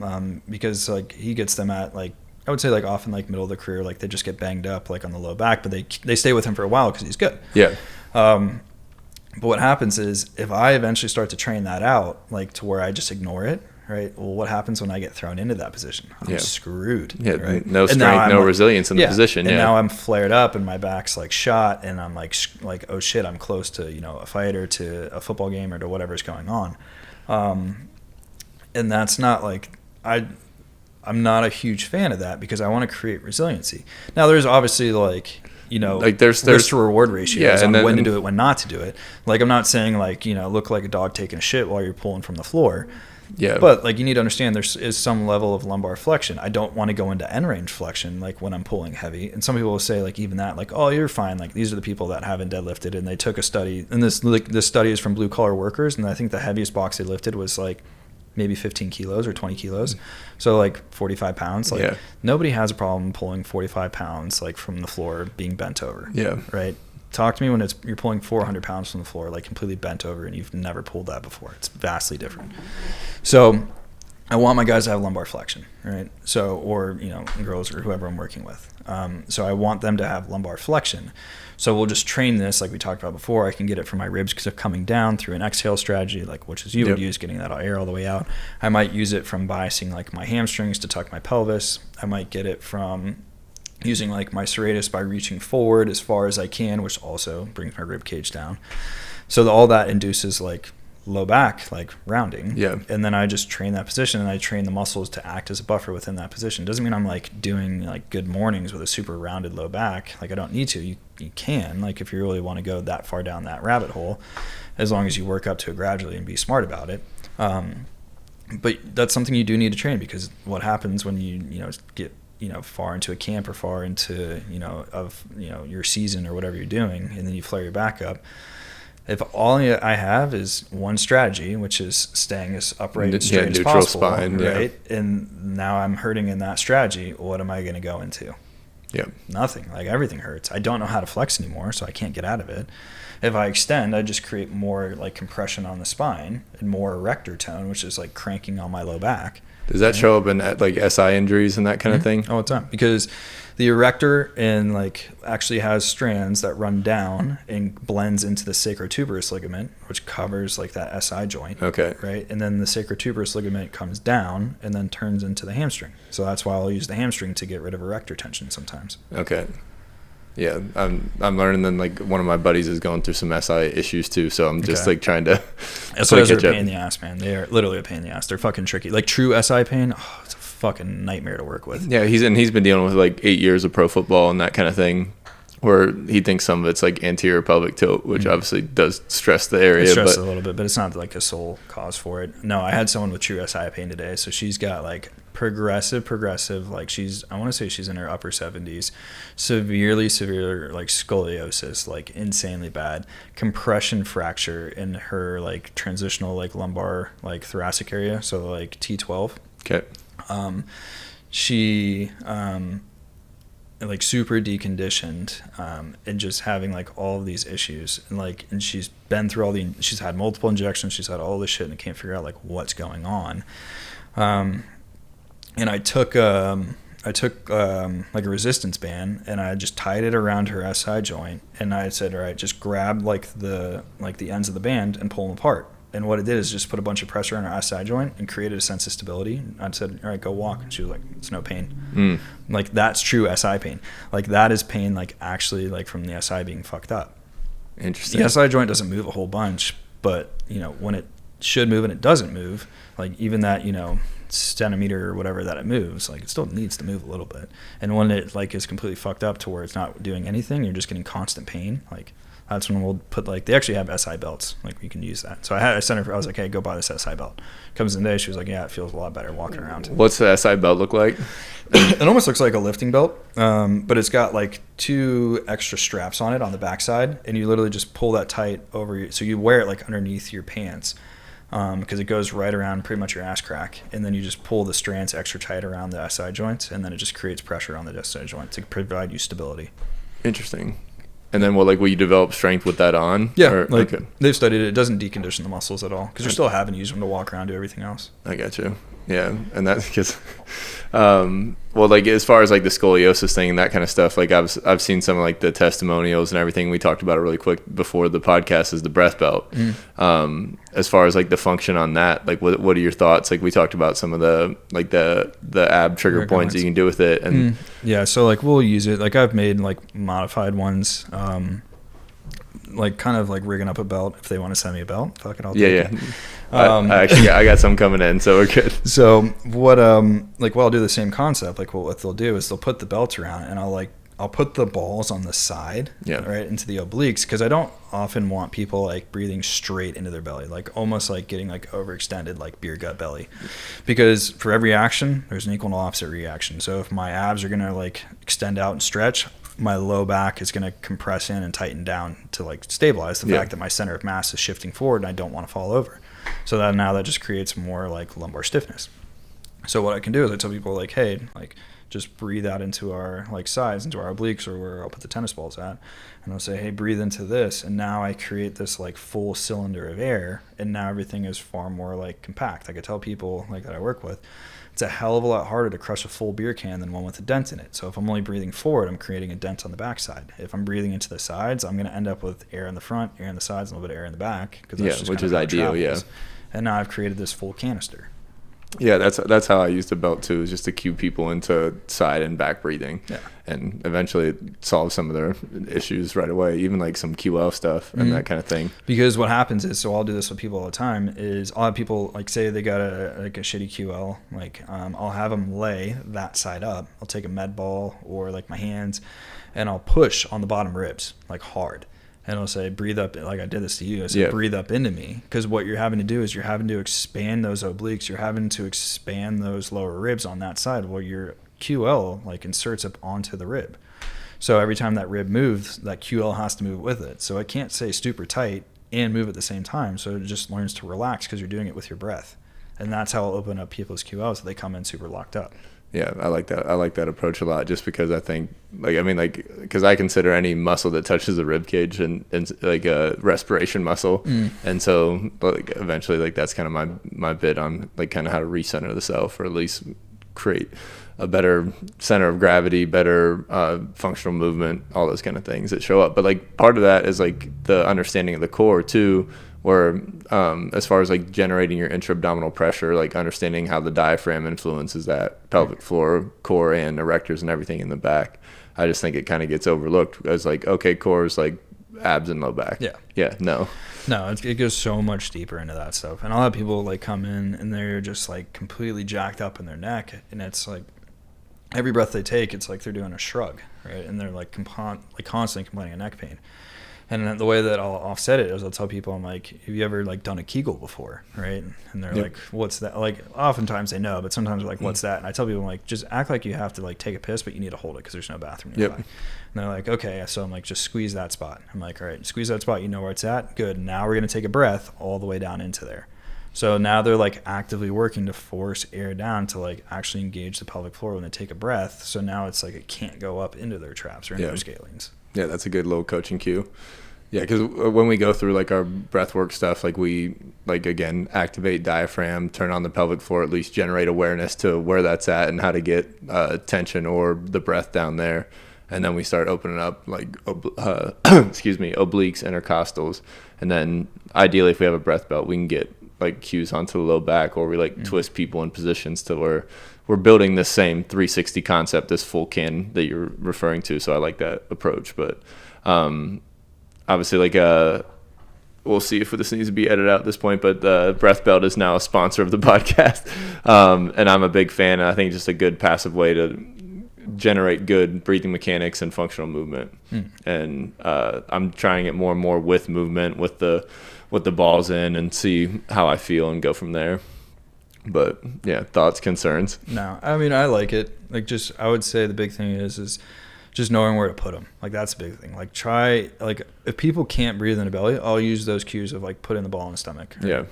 because like he gets them at like, I would say like often like middle of their career, like they just get banged up like on the low back, but they stay with him for a while because he's good. Yeah. But what happens is if I eventually start to train that out, like to where I just ignore it, right? Well, what happens when I get thrown into that position? I'm screwed. Yeah, right? No strength, no resilience in the position. And now I'm flared up and my back's like shot and I'm like, oh shit, I'm close to, a fight or to a football game or to whatever's going on. And that's not like, I'm not a huge fan of that because I want to create resiliency. Now there's obviously like there's risk to reward ratios on when to do it, when not to do it. Like I'm not saying like, look like a dog taking a shit while you're pulling from the floor. Yeah. But like you need to understand there is some level of lumbar flexion. I don't want to go into end range flexion like when I'm pulling heavy. And some people will say like even that like, oh, you're fine. Like these are the people that haven't deadlifted, and they took a study, and this study is from blue collar workers, and I think the heaviest box they lifted was like maybe 15 kilos or 20 kilos. So like 45 pounds. Like nobody has a problem pulling 45 pounds like from the floor being bent over. Yeah. Right. Talk to me when you're pulling 400 pounds from the floor, like completely bent over, and you've never pulled that before. It's vastly different. So I want my guys to have lumbar flexion, right? So, or, girls or whoever I'm working with. So I want them to have lumbar flexion. So we'll just train this like we talked about before. I can get it from my ribs because they're coming down through an exhale strategy, like which is you would use, getting that air all the way out. I might use it from biasing like my hamstrings to tuck my pelvis. I might get it from using like my serratus by reaching forward as far as I can, which also brings my rib cage down. So all that induces like low back, like rounding. Yeah. And then I just train that position, and I train the muscles to act as a buffer within that position. Doesn't mean I'm like doing like good mornings with a super rounded low back. Like I don't need to. You can, like if you really want to go that far down that rabbit hole, as long as you work up to it gradually and be smart about it. But that's something you do need to train, because what happens when you get far into a camp or far into your season or whatever you're doing, and then you flare your back up. If all I have is one strategy, which is staying as upright and straight as possible, spine, right? And now I'm hurting in that strategy, what am I going to go into? Yeah. Nothing. Like everything hurts. I don't know how to flex anymore, so I can't get out of it. If I extend, I just create more like compression on the spine and more erector tone, which is like cranking on my low back. Does that show up in like SI injuries and that kind of thing? All the time, because the erector and like actually has strands that run down and blends into the sacrotuberous ligament, which covers like that SI joint. Okay. Right, and then the sacrotuberous ligament comes down and then turns into the hamstring. So that's why I'll use the hamstring to get rid of erector tension sometimes. Okay. Yeah, I'm learning. Then like one of my buddies is going through some SI issues too, so I'm just like trying to. SIs are a pain in the ass, man. They are literally a pain in the ass. They're fucking tricky. Like true SI pain, it's a fucking nightmare to work with. Yeah, he's been dealing with like 8 years of pro football and that kind of thing, where he thinks some of it's like anterior pelvic tilt, which obviously does stress the area. It stresses a little bit, but it's not like a sole cause for it. No, I had someone with true SI pain today, so she's got like progressive, like I want to say she's in her upper 70s, severe like scoliosis, like insanely bad, compression fracture in her like transitional like lumbar like thoracic area, so like T12. Okay. She like super deconditioned, and just having like all of these issues, and she's been through she's had multiple injections, she's had all this shit, and can't figure out like what's going on. And I took like a resistance band, and I just tied it around her SI joint, and I said, all right, just grab like the ends of the band and pull them apart. And what it did is just put a bunch of pressure on her SI joint and created a sense of stability. And I said, all right, go walk. And she was like, it's no pain. Like that's true SI pain. Like that is pain, like actually like from the SI being fucked up. Interesting. The SI joint doesn't move a whole bunch, but when it should move and it doesn't move, like even that, centimeter or whatever that it moves, like it still needs to move a little bit. And when it like is completely fucked up to where it's not doing anything, you're just getting constant pain, like that's when we'll put like, they actually have SI belts, like you can use that. So I sent her, I was like, hey, go buy this SI belt. Comes in today, she was like, yeah, it feels a lot better walking around. What's the SI belt look like? It almost looks like a lifting belt, but it's got like 2 extra straps on it on the backside, and you literally just pull that tight over you. So you wear it like underneath your pants, because it goes right around pretty much your ass crack, and then you just pull the strands extra tight around the SI joints, and then it just creates pressure on the SI joint to provide you stability. Interesting. And then will you develop strength with that on? Yeah, Okay. They've studied it. It doesn't decondition the muscles at all, because you're still having to use them to walk around, do everything else. I got you. Yeah, and that's because, as far as like the scoliosis thing and that kind of stuff, like I've seen some of like the testimonials and everything. We talked about it really quick before the podcast, is the breath belt. As far as like the function on that, like what are your thoughts? Like we talked about some of the like the ab trigger points you can do with it, and yeah, so like we'll use it. Like I've made like modified ones. Like kind of like rigging up a belt. If they want to send me a belt, fuck it, I'll take it. I got some coming in, so we're good. So what I'll do the same concept. Like what they'll do is they'll put the belt around, and I'll put the balls on the side, right into the obliques, because I don't often want people like breathing straight into their belly, like almost like getting like overextended, like beer gut belly, because for every action there's an equal and opposite reaction. So if my abs are gonna like extend out and stretch, my low back is going to compress in and tighten down to like stabilize the fact that my center of mass is shifting forward and I don't want to fall over. So that just creates more like lumbar stiffness. So what I can do is I tell people like, hey, like just breathe out into our like sides, into our obliques, or where I'll put the tennis balls at, and I'll say, hey, breathe into this, and now I create this like full cylinder of air, and now everything is far more like compact. I could tell people like that I work with, it's a hell of a lot harder to crush a full beer can than one with a dent in it. So if I'm only breathing forward, I'm creating a dent on the backside. If I'm breathing into the sides, I'm going to end up with air in the front, air in the sides, and a little bit of air in the back. Which is ideal. Yeah. And now I've created this full canister. Yeah, that's how I use the belt too, is just to cue people into side and back breathing. Yeah. And eventually it solves some of their issues right away, even like some QL stuff and that kind of thing. Because what happens is, so I'll do this with people all the time, is I'll have people like say they got a shitty QL, like I'll have them lay that side up. I'll take a med ball or like my hands and I'll push on the bottom ribs like hard. And I'll say, breathe up, like I did this to you. I said, breathe up into me. Because what you're having to do is you're having to expand those obliques. You're having to expand those lower ribs on that side while your QL like inserts up onto the rib. So every time that rib moves, that QL has to move with it. So I can't say super tight and move at the same time. So it just learns to relax because you're doing it with your breath. And that's how I'll open up people's QLs so they come in super locked up. Yeah, I like that. I like that approach a lot, just because I think, because I consider any muscle that touches the rib cage and like a respiration muscle, and so like eventually like that's kind of my bit on like kind of how to recenter the self, or at least create a better center of gravity, better functional movement, all those kind of things that show up. But like part of that is like the understanding of the core too, where as far as like generating your intra-abdominal pressure, like understanding how the diaphragm influences that pelvic floor, core, and erectors and everything in the back. I just think it kind of gets overlooked as like, okay, core is like abs and low back. No, it goes so much deeper into that stuff. And I'll have people like come in and they're just like completely jacked up in their neck, and it's like every breath they take, it's like they're doing a shrug, right? And they're like constantly complaining of neck pain. And then the way that I'll offset it is I'll tell people, I'm like, have you ever like done a Kegel before, right? And they're like, what's that? Like oftentimes they know, but sometimes they're like, what's that? And I tell people, I'm like, just act like you have to like take a piss, but you need to hold it because there's no bathroom nearby. And they're like, okay. So I'm like, just squeeze that spot. I'm like, all right, squeeze that spot. You know where it's at? Good. Now we're going to take a breath all the way down into there. So now they're like actively working to force air down to like actually engage the pelvic floor when they take a breath. So now it's like it can't go up into their traps or into their scalenes. Yeah, that's a good little coaching cue. Yeah, because when we go through like our breath work stuff, like we like again activate diaphragm, turn on the pelvic floor, at least generate awareness to where that's at and how to get tension or the breath down there, and then we start opening up like obliques, intercostals, and then ideally if we have a breath belt, we can get like cues onto the low back, or we like twist people in positions to where we're building this same 360 concept, this full can that you're referring to. So I like that approach, but obviously, like, we'll see if this needs to be edited out at this point, but the Breath Belt is now a sponsor of the podcast, and I'm a big fan. I think it's just a good passive way to generate good breathing mechanics and functional movement. And I'm trying it more and more with movement, with the balls in, and see how I feel and go from there. But yeah, thoughts, concerns? No, I mean, I like it. Like, just I would say the big thing is just knowing where to put them. Like, that's the big thing. Like, try, like, if people can't breathe in the belly, I'll use those cues of, like, putting the ball in the stomach. Right? Yeah.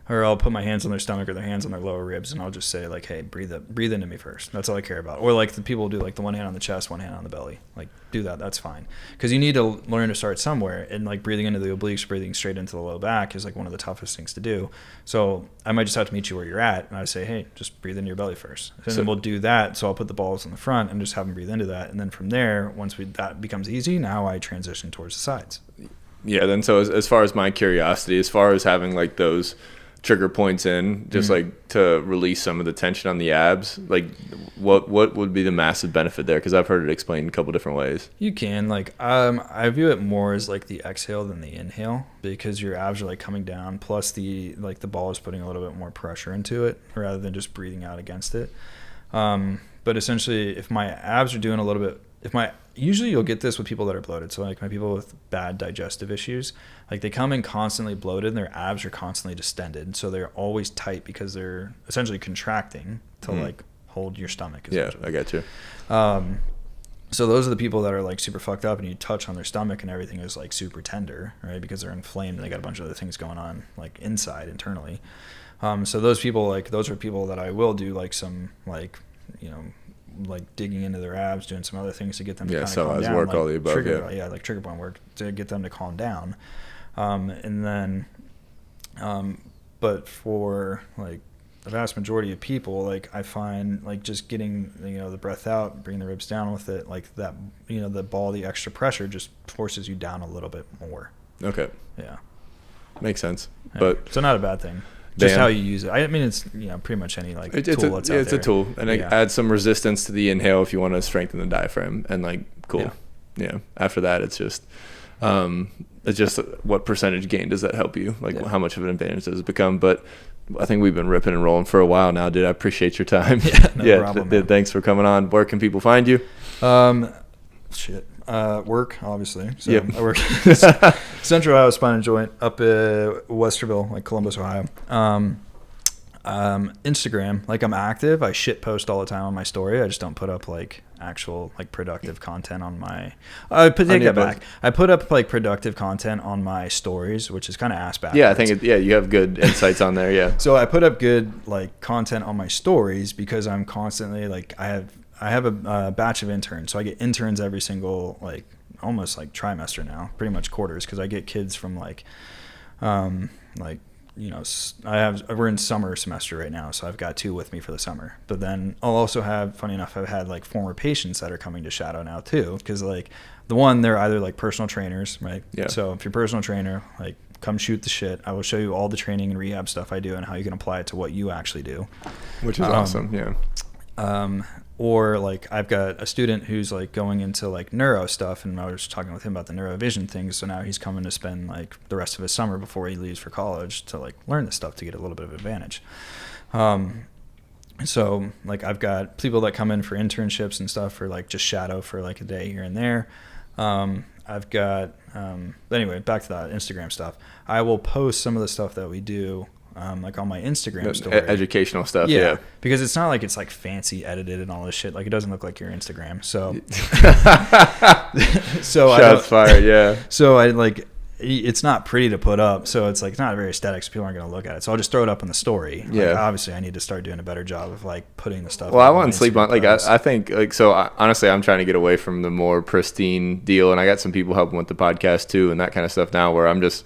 Or I'll put my hands on their stomach or their hands on their lower ribs, and I'll just say, like, hey, breathe into me first. That's all I care about. Or, like, the people do, like, the one hand on the chest, one hand on the belly. Like, do that. That's fine. Because you need to learn to start somewhere. And, like, breathing into the obliques, breathing straight into the low back is, like, one of the toughest things to do. So I might just have to meet you where you're at, and I say, hey, just breathe into your belly first. And then we'll do that. So I'll put the balls in the front and just have them breathe into that. And then from there, once that becomes easy, now I transition towards the sides. Yeah, then so as far as my curiosity, as far as having, like, those trigger points in, just like to release some of the tension on the abs, like what would be the massive benefit there? Because I've heard it explained a couple different ways. You can, like, I view it more as like the exhale than the inhale, because your abs are like coming down, plus the ball is putting a little bit more pressure into it rather than just breathing out against it. But essentially, if my abs are doing a little bit, usually you'll get this with people that are bloated. So like my people with bad digestive issues, like they come in constantly bloated and their abs are constantly distended. So they're always tight because they're essentially contracting to like hold your stomach. Yeah, I got you. So those are the people that are like super fucked up, and you touch on their stomach and everything is like super tender, right? Because they're inflamed and they got a bunch of other things going on like internally. So those people, like, those are people that I will do like some, like, you know, like digging into their abs, doing some other things to get them to kind of calm down. work, like all the above, like trigger point work to get them to calm down. And then, but for like the vast majority of people, like I find like just getting, you know, the breath out, bringing the ribs down with it, like that, you know, the extra pressure just forces you down a little bit more. Okay. Yeah. Makes sense. Yeah. But So not a bad thing. Just how you use it. I mean, it's, you know, pretty much any like tool that's out there. It's a tool, and it adds some resistance to the inhale if you want to strengthen the diaphragm. And like, cool. Yeah. After that, it's just what percentage gain does that help you? Like, how much of an advantage does it become? But I think we've been ripping and rolling for a while now, dude. I appreciate your time. No problem. Thanks for coming on. Where can people find you? Work, obviously. So yep. I work Central Ohio Spine and Joint up at Westerville, like Columbus, Ohio. Instagram, like I'm active. I shit post all the time on my story. I just don't put up like actual like productive content on my. I put up like productive content on my stories, which is kind of ass backwards. Yeah, I think you have good insights on there. Yeah. So I put up good like content on my stories because I'm constantly like I have a batch of interns, so I get interns every single like almost like trimester now, pretty much quarters, because I get kids from like you know, we're in summer semester right now, so I've got 2 with me for the summer. But then I'll also have, funny enough, I've had like former patients that are coming to shadow now too, because like they're either like personal trainers, right? Yeah. So if you're a personal trainer, like come shoot the shit. I will show you all the training and rehab stuff I do and how you can apply it to what you actually do. Which is awesome. Yeah. Or like I've got a student who's like going into like neuro stuff, and I was talking with him about the neurovision things. So now he's coming to spend like the rest of his summer before he leaves for college to like learn this stuff to get a little bit of advantage. So like I've got people that come in for internships and stuff, for like just shadow for like a day here and there. I've got anyway, back to that Instagram stuff. I will post some of the stuff that we do like on my Instagram story. Educational stuff, yeah. Because it's not like it's like fancy edited and all this shit. Like it doesn't look like your Instagram. So, Shots fired, yeah. So I like, it's not pretty to put up. So it's like, it's not very aesthetic, so people aren't going to look at it. So I'll just throw it up in the story. Yeah. Like, obviously I need to start doing a better job of like putting the stuff. Well, I wouldn't sleep on, like, I think like, so honestly, I'm trying to get away from the more pristine deal. And I got some people helping with the podcast too, and that kind of stuff now, where I'm just,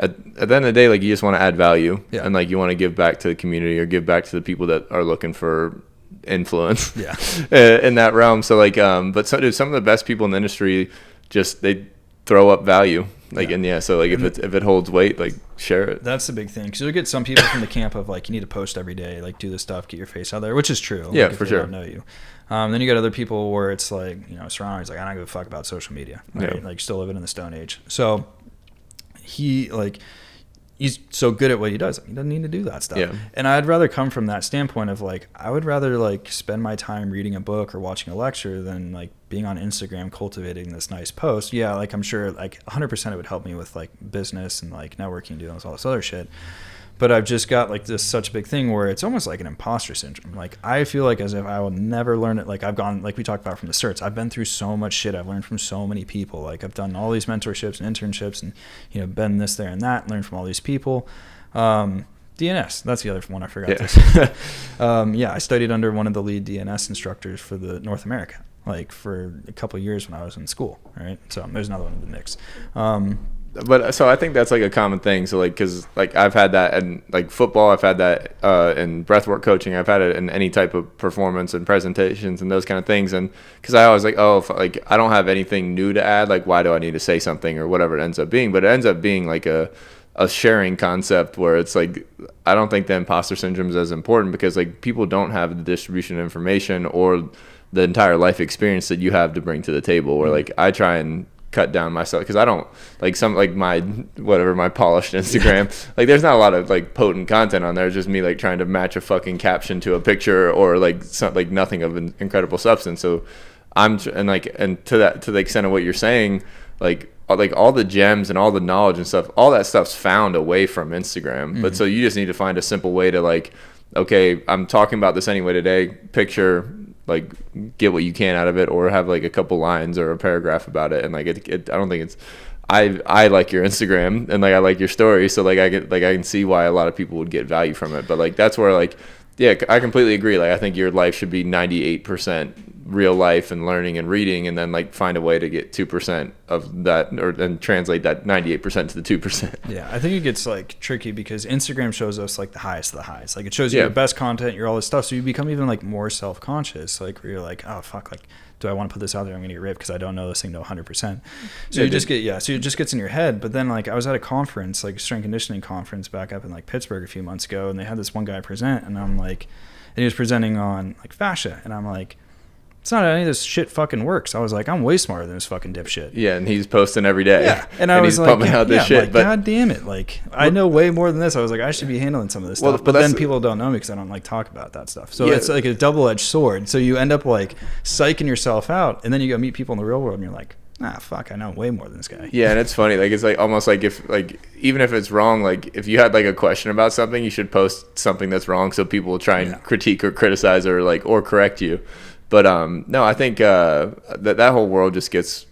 at the end of the day, like you just want to add value, and like you want to give back to the community or give back to the people that are looking for influence in that realm. So like, but some of the best people in the industry, just they throw up value, like, so like if it holds weight, like share it. That's the big thing, because you'll get some people from the camp of like, you need to post every day, like do this stuff, get your face out there, which is true. Yeah, like, for if sure. They don't know you. Then you got other people where it's like, you know, surroundings, like I don't give a fuck about social media, right? Yeah. Like still living in the Stone Age. So he's so good at what he does. He doesn't need to do that stuff. Yeah. And I'd rather come from that standpoint of like, I would rather like spend my time reading a book or watching a lecture than like being on Instagram cultivating this nice post. Yeah, like I'm sure like 100% it would help me with like business and like networking, doing all this other shit. But I've just got like this such a big thing where it's almost like an imposter syndrome. Like I feel like as if I will never learn it. Like I've gone, like we talked about from the certs, I've been through so much shit. I've learned from so many people. Like I've done all these mentorships and internships and, you know, been this, there, and that, learned from all these people. DNS, that's the other one I forgot to say. I studied under one of the lead DNS instructors for the North America, like for a couple of years when I was in school. Right. So there's another one in the mix. But so I think that's like a common thing. So like, cause like I've had that in like football, I've had that in breathwork coaching, I've had it in any type of performance and presentations and those kind of things. And cause I always like, like I don't have anything new to add. Like, why do I need to say something or whatever it ends up being? But it ends up being like a sharing concept where it's like, I don't think the imposter syndrome is as important, because like people don't have the distribution of information or the entire life experience that you have to bring to the table. Where like I try and cut down myself, because I don't like my polished Instagram, like there's not a lot of like potent content on there. It's just me like trying to match a fucking caption to a picture or like like nothing of an incredible substance. So and to the extent of what you're saying, like all the gems and all the knowledge and stuff, all that stuff's found away from Instagram. But so you just need to find a simple way to like, okay, I'm talking about this anyway today, picture, like get what you can out of it, or have like a couple lines or a paragraph about it. And like I don't think it's, I like your Instagram and like I like your story, so like I can see why a lot of people would get value from it. But like that's where like yeah, I completely agree. Like I think your life should be 98% real life and learning and reading, and then like find a way to get 2% of that and translate that 98% to the 2%. Yeah, I think it gets like tricky because Instagram shows us like the highest of the highs. Like it shows you your best content, your all this stuff, so you become even like more self-conscious. Like where you're like, oh fuck, like do I want to put this out there? I'm gonna get ripped because I don't know this thing to 100%. So you just get so it just gets in your head. But then like I was at a conference, like a strength conditioning conference back up in like Pittsburgh a few months ago, and they had this one guy present, and I'm like, and he was presenting on like fascia, and I'm like, it's not any of this shit fucking works. I was like, I'm way smarter than this fucking dipshit. Yeah, and he's posting every day. Yeah, and I was he's like, pumping out this shit. Like, but God damn it, like I know way more than this. I was like, I should be handling some of this stuff. But then people don't know me because I don't like talk about that stuff. So it's like a double-edged sword. So you end up like psyching yourself out, and then you go meet people in the real world, and you're like, fuck, I know way more than this guy. Yeah, and it's funny. Like it's like almost like if like even if it's wrong, like if you had like a question about something, you should post something that's wrong so people will try and critique or criticize or like or correct you. But no, I think that whole world just gets,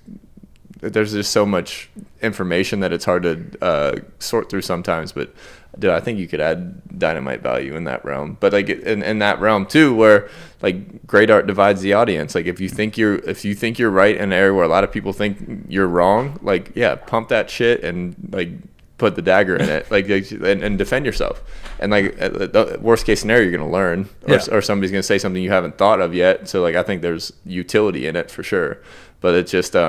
there's just so much information that it's hard to sort through sometimes. But dude, I think you could add dynamite value in that realm. But like in that realm too, where like great art divides the audience. Like if you think you're right in an area where a lot of people think you're wrong, like yeah, pump that shit and like put the dagger in it, like and defend yourself. And like the worst case scenario, you're gonna learn, or somebody's gonna say something you haven't thought of yet. So like I think there's utility in it for sure. But it's just like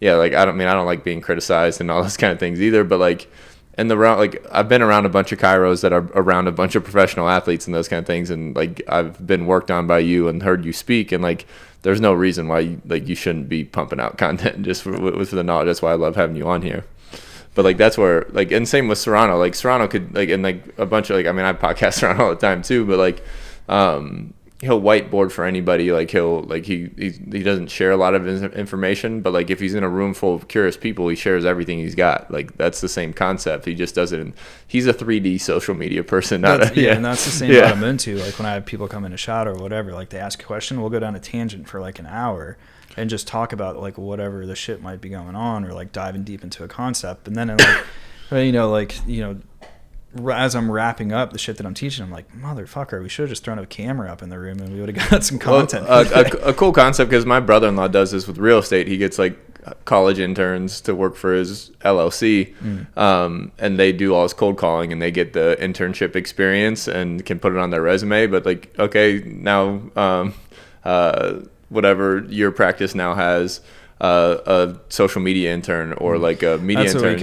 I don't like being criticized and all those kind of things either. But like in the round, like I've been around a bunch of chiros that are around a bunch of professional athletes and those kind of things, and like I've been worked on by you and heard you speak, and like there's no reason why you shouldn't be pumping out content just for the knowledge. That's why I love having you on here. But like that's where like, and same with Serrano. Like Serrano could like, and like a bunch of like, I mean I podcast Serrano all the time too, but like he'll whiteboard for anybody. Like he'll like he doesn't share a lot of his information, but like if he's in a room full of curious people, he shares everything he's got. Like that's the same concept. He just doesn't. He's a 3D social media person. And that's the same that I'm into. Like when I have people come in a shot or whatever, like they ask a question, we'll go down a tangent for like an hour and just talk about like whatever the shit might be going on, or like diving deep into a concept. And then like as I'm wrapping up the shit that I'm teaching, I'm like, motherfucker, we should have just thrown a camera up in the room and we would have got some content. A cool concept, because my brother-in-law does this with real estate. He gets like college interns to work for his LLC, and they do all his cold calling, and they get the internship experience and can put it on their resume. But like, okay, now whatever your practice now has a social media intern or like a media intern.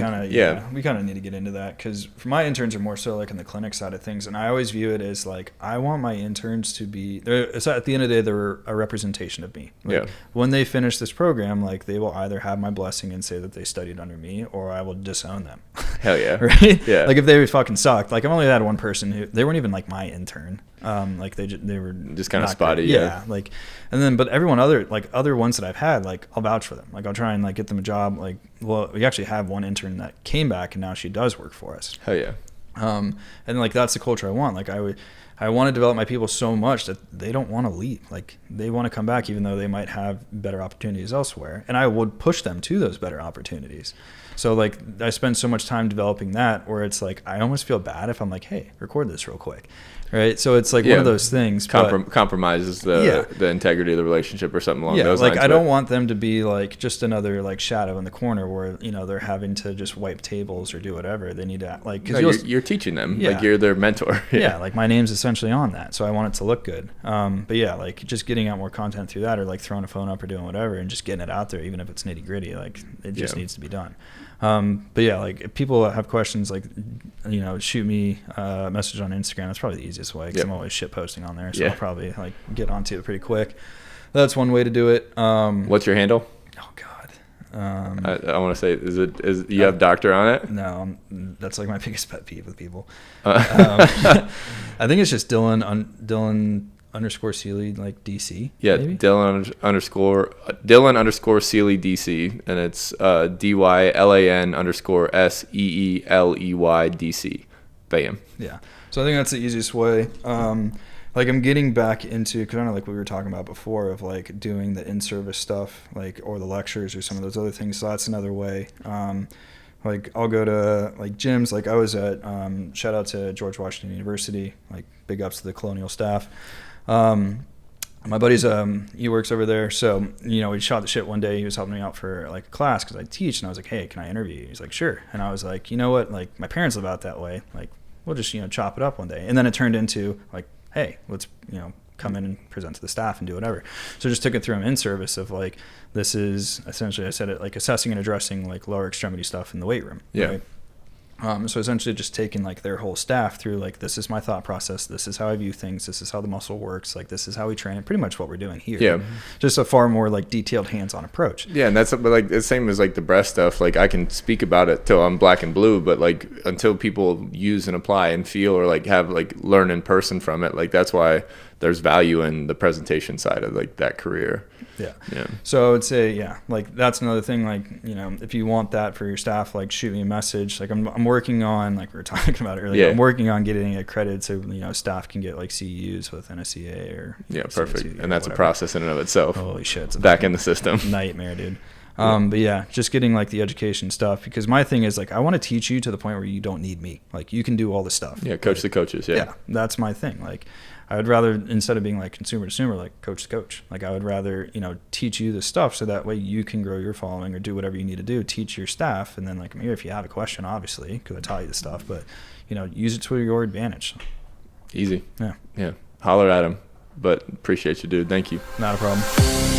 We kind of need to get into that, because my interns are more so like in the clinic side of things, and I always view it as like I want my interns to be it's at the end of the day they're a representation of me. Like, when they finish this program, like they will either have my blessing and say that they studied under me, or I will disown them. Hell yeah. Right? Yeah. Like if they fucking sucked, like I've only had one person who they weren't even like my intern. Like they were just kind of spotty. Yeah. Like, and then, but everyone other ones that I've had, like I'll vouch for them. Like I'll try and like get them a job. Like, well, we actually have one intern that came back and now she does work for us. Hell yeah. And like, that's the culture I want. Like I want to develop my people so much that they don't want to leave. Like they want to come back, even though they might have better opportunities elsewhere. And I would push them to those better opportunities. So like I spend so much time developing that, where it's like, I almost feel bad if I'm like, hey, record this real quick. Right. So it's like one of those things. Compromises the integrity of the relationship or something along those lines. Like I don't want them to be like just another like shadow in the corner where, they're having to just wipe tables or do whatever. They need to like, because you're teaching them. Like you're their mentor. Yeah. Like my name's essentially on that. So I want it to look good. But yeah, like just getting out more content through that, or like throwing a phone up or doing whatever and just getting it out there, even if it's nitty gritty, like it just needs to be done. But yeah, like if people have questions, like, shoot me a message on Instagram. That's probably the easiest way, because I'm always shit posting on there. So I'll probably like get onto it pretty quick. That's one way to do it. What's your handle? Oh God. I want to say, is you have doctor on it? No, that's like my biggest pet peeve with people. I think it's just Dylan _ Seeley, like DC. Yeah, maybe? Dylan _ Seeley DC, and it's DYLAN _ SEELEY DC. Bam. Yeah. So I think that's the easiest way. like I'm getting back into kind of like what we were talking about before of like doing the in-service stuff, like, or the lectures or some of those other things. So that's another way. Like I'll go to like gyms. Like I was at shout out to George Washington University. Like big ups to the Colonial staff. My buddy's he works over there, so we shot the shit one day. He was helping me out for like a class because I teach, and I was like, hey, can I interview you? He's like, sure. And I was like, you know what, like my parents live out that way, like we'll just chop it up one day. And then it turned into like, hey, let's come in and present to the staff and do whatever. So just took it through an in-service of like, this is essentially, I said it like assessing and addressing like lower extremity stuff in the weight room. Yeah. Right? So essentially just taking like their whole staff through like, this is my thought process, this is how I view things, this is how the muscle works, like this is how we train it, pretty much what we're doing here. Yeah. Just a far more like detailed hands-on approach. Yeah, and that's like the same as like the breast stuff. Like I can speak about it till I'm black and blue, but like until people use and apply and feel or like have like learn in person from it, like that's why there's value in the presentation side of like that career. Yeah. So I would say, like that's another thing. Like, if you want that for your staff, like shoot me a message. Like I'm working on, like we were talking about earlier, I'm working on getting it accredited so, staff can get like CEUs with NSCA or. Yeah, perfect. CEU and that's whatever. A process in and of itself. Holy shit. It's back in the system. Nightmare, dude. But yeah, just getting like the education stuff, because my thing is like, I want to teach you to the point where you don't need me. Like you can do all the stuff. Yeah. Coach the coaches. Yeah. That's my thing. Like, I would rather, instead of being like consumer to consumer, like coach to coach, like I would rather, teach you the stuff so that way you can grow your following or do whatever you need to do, teach your staff. And then like I'm here if you have a question, obviously, because I taught you the stuff, but use it to your advantage. Easy. Yeah. Holler at him, but appreciate you, dude. Thank you. Not a problem.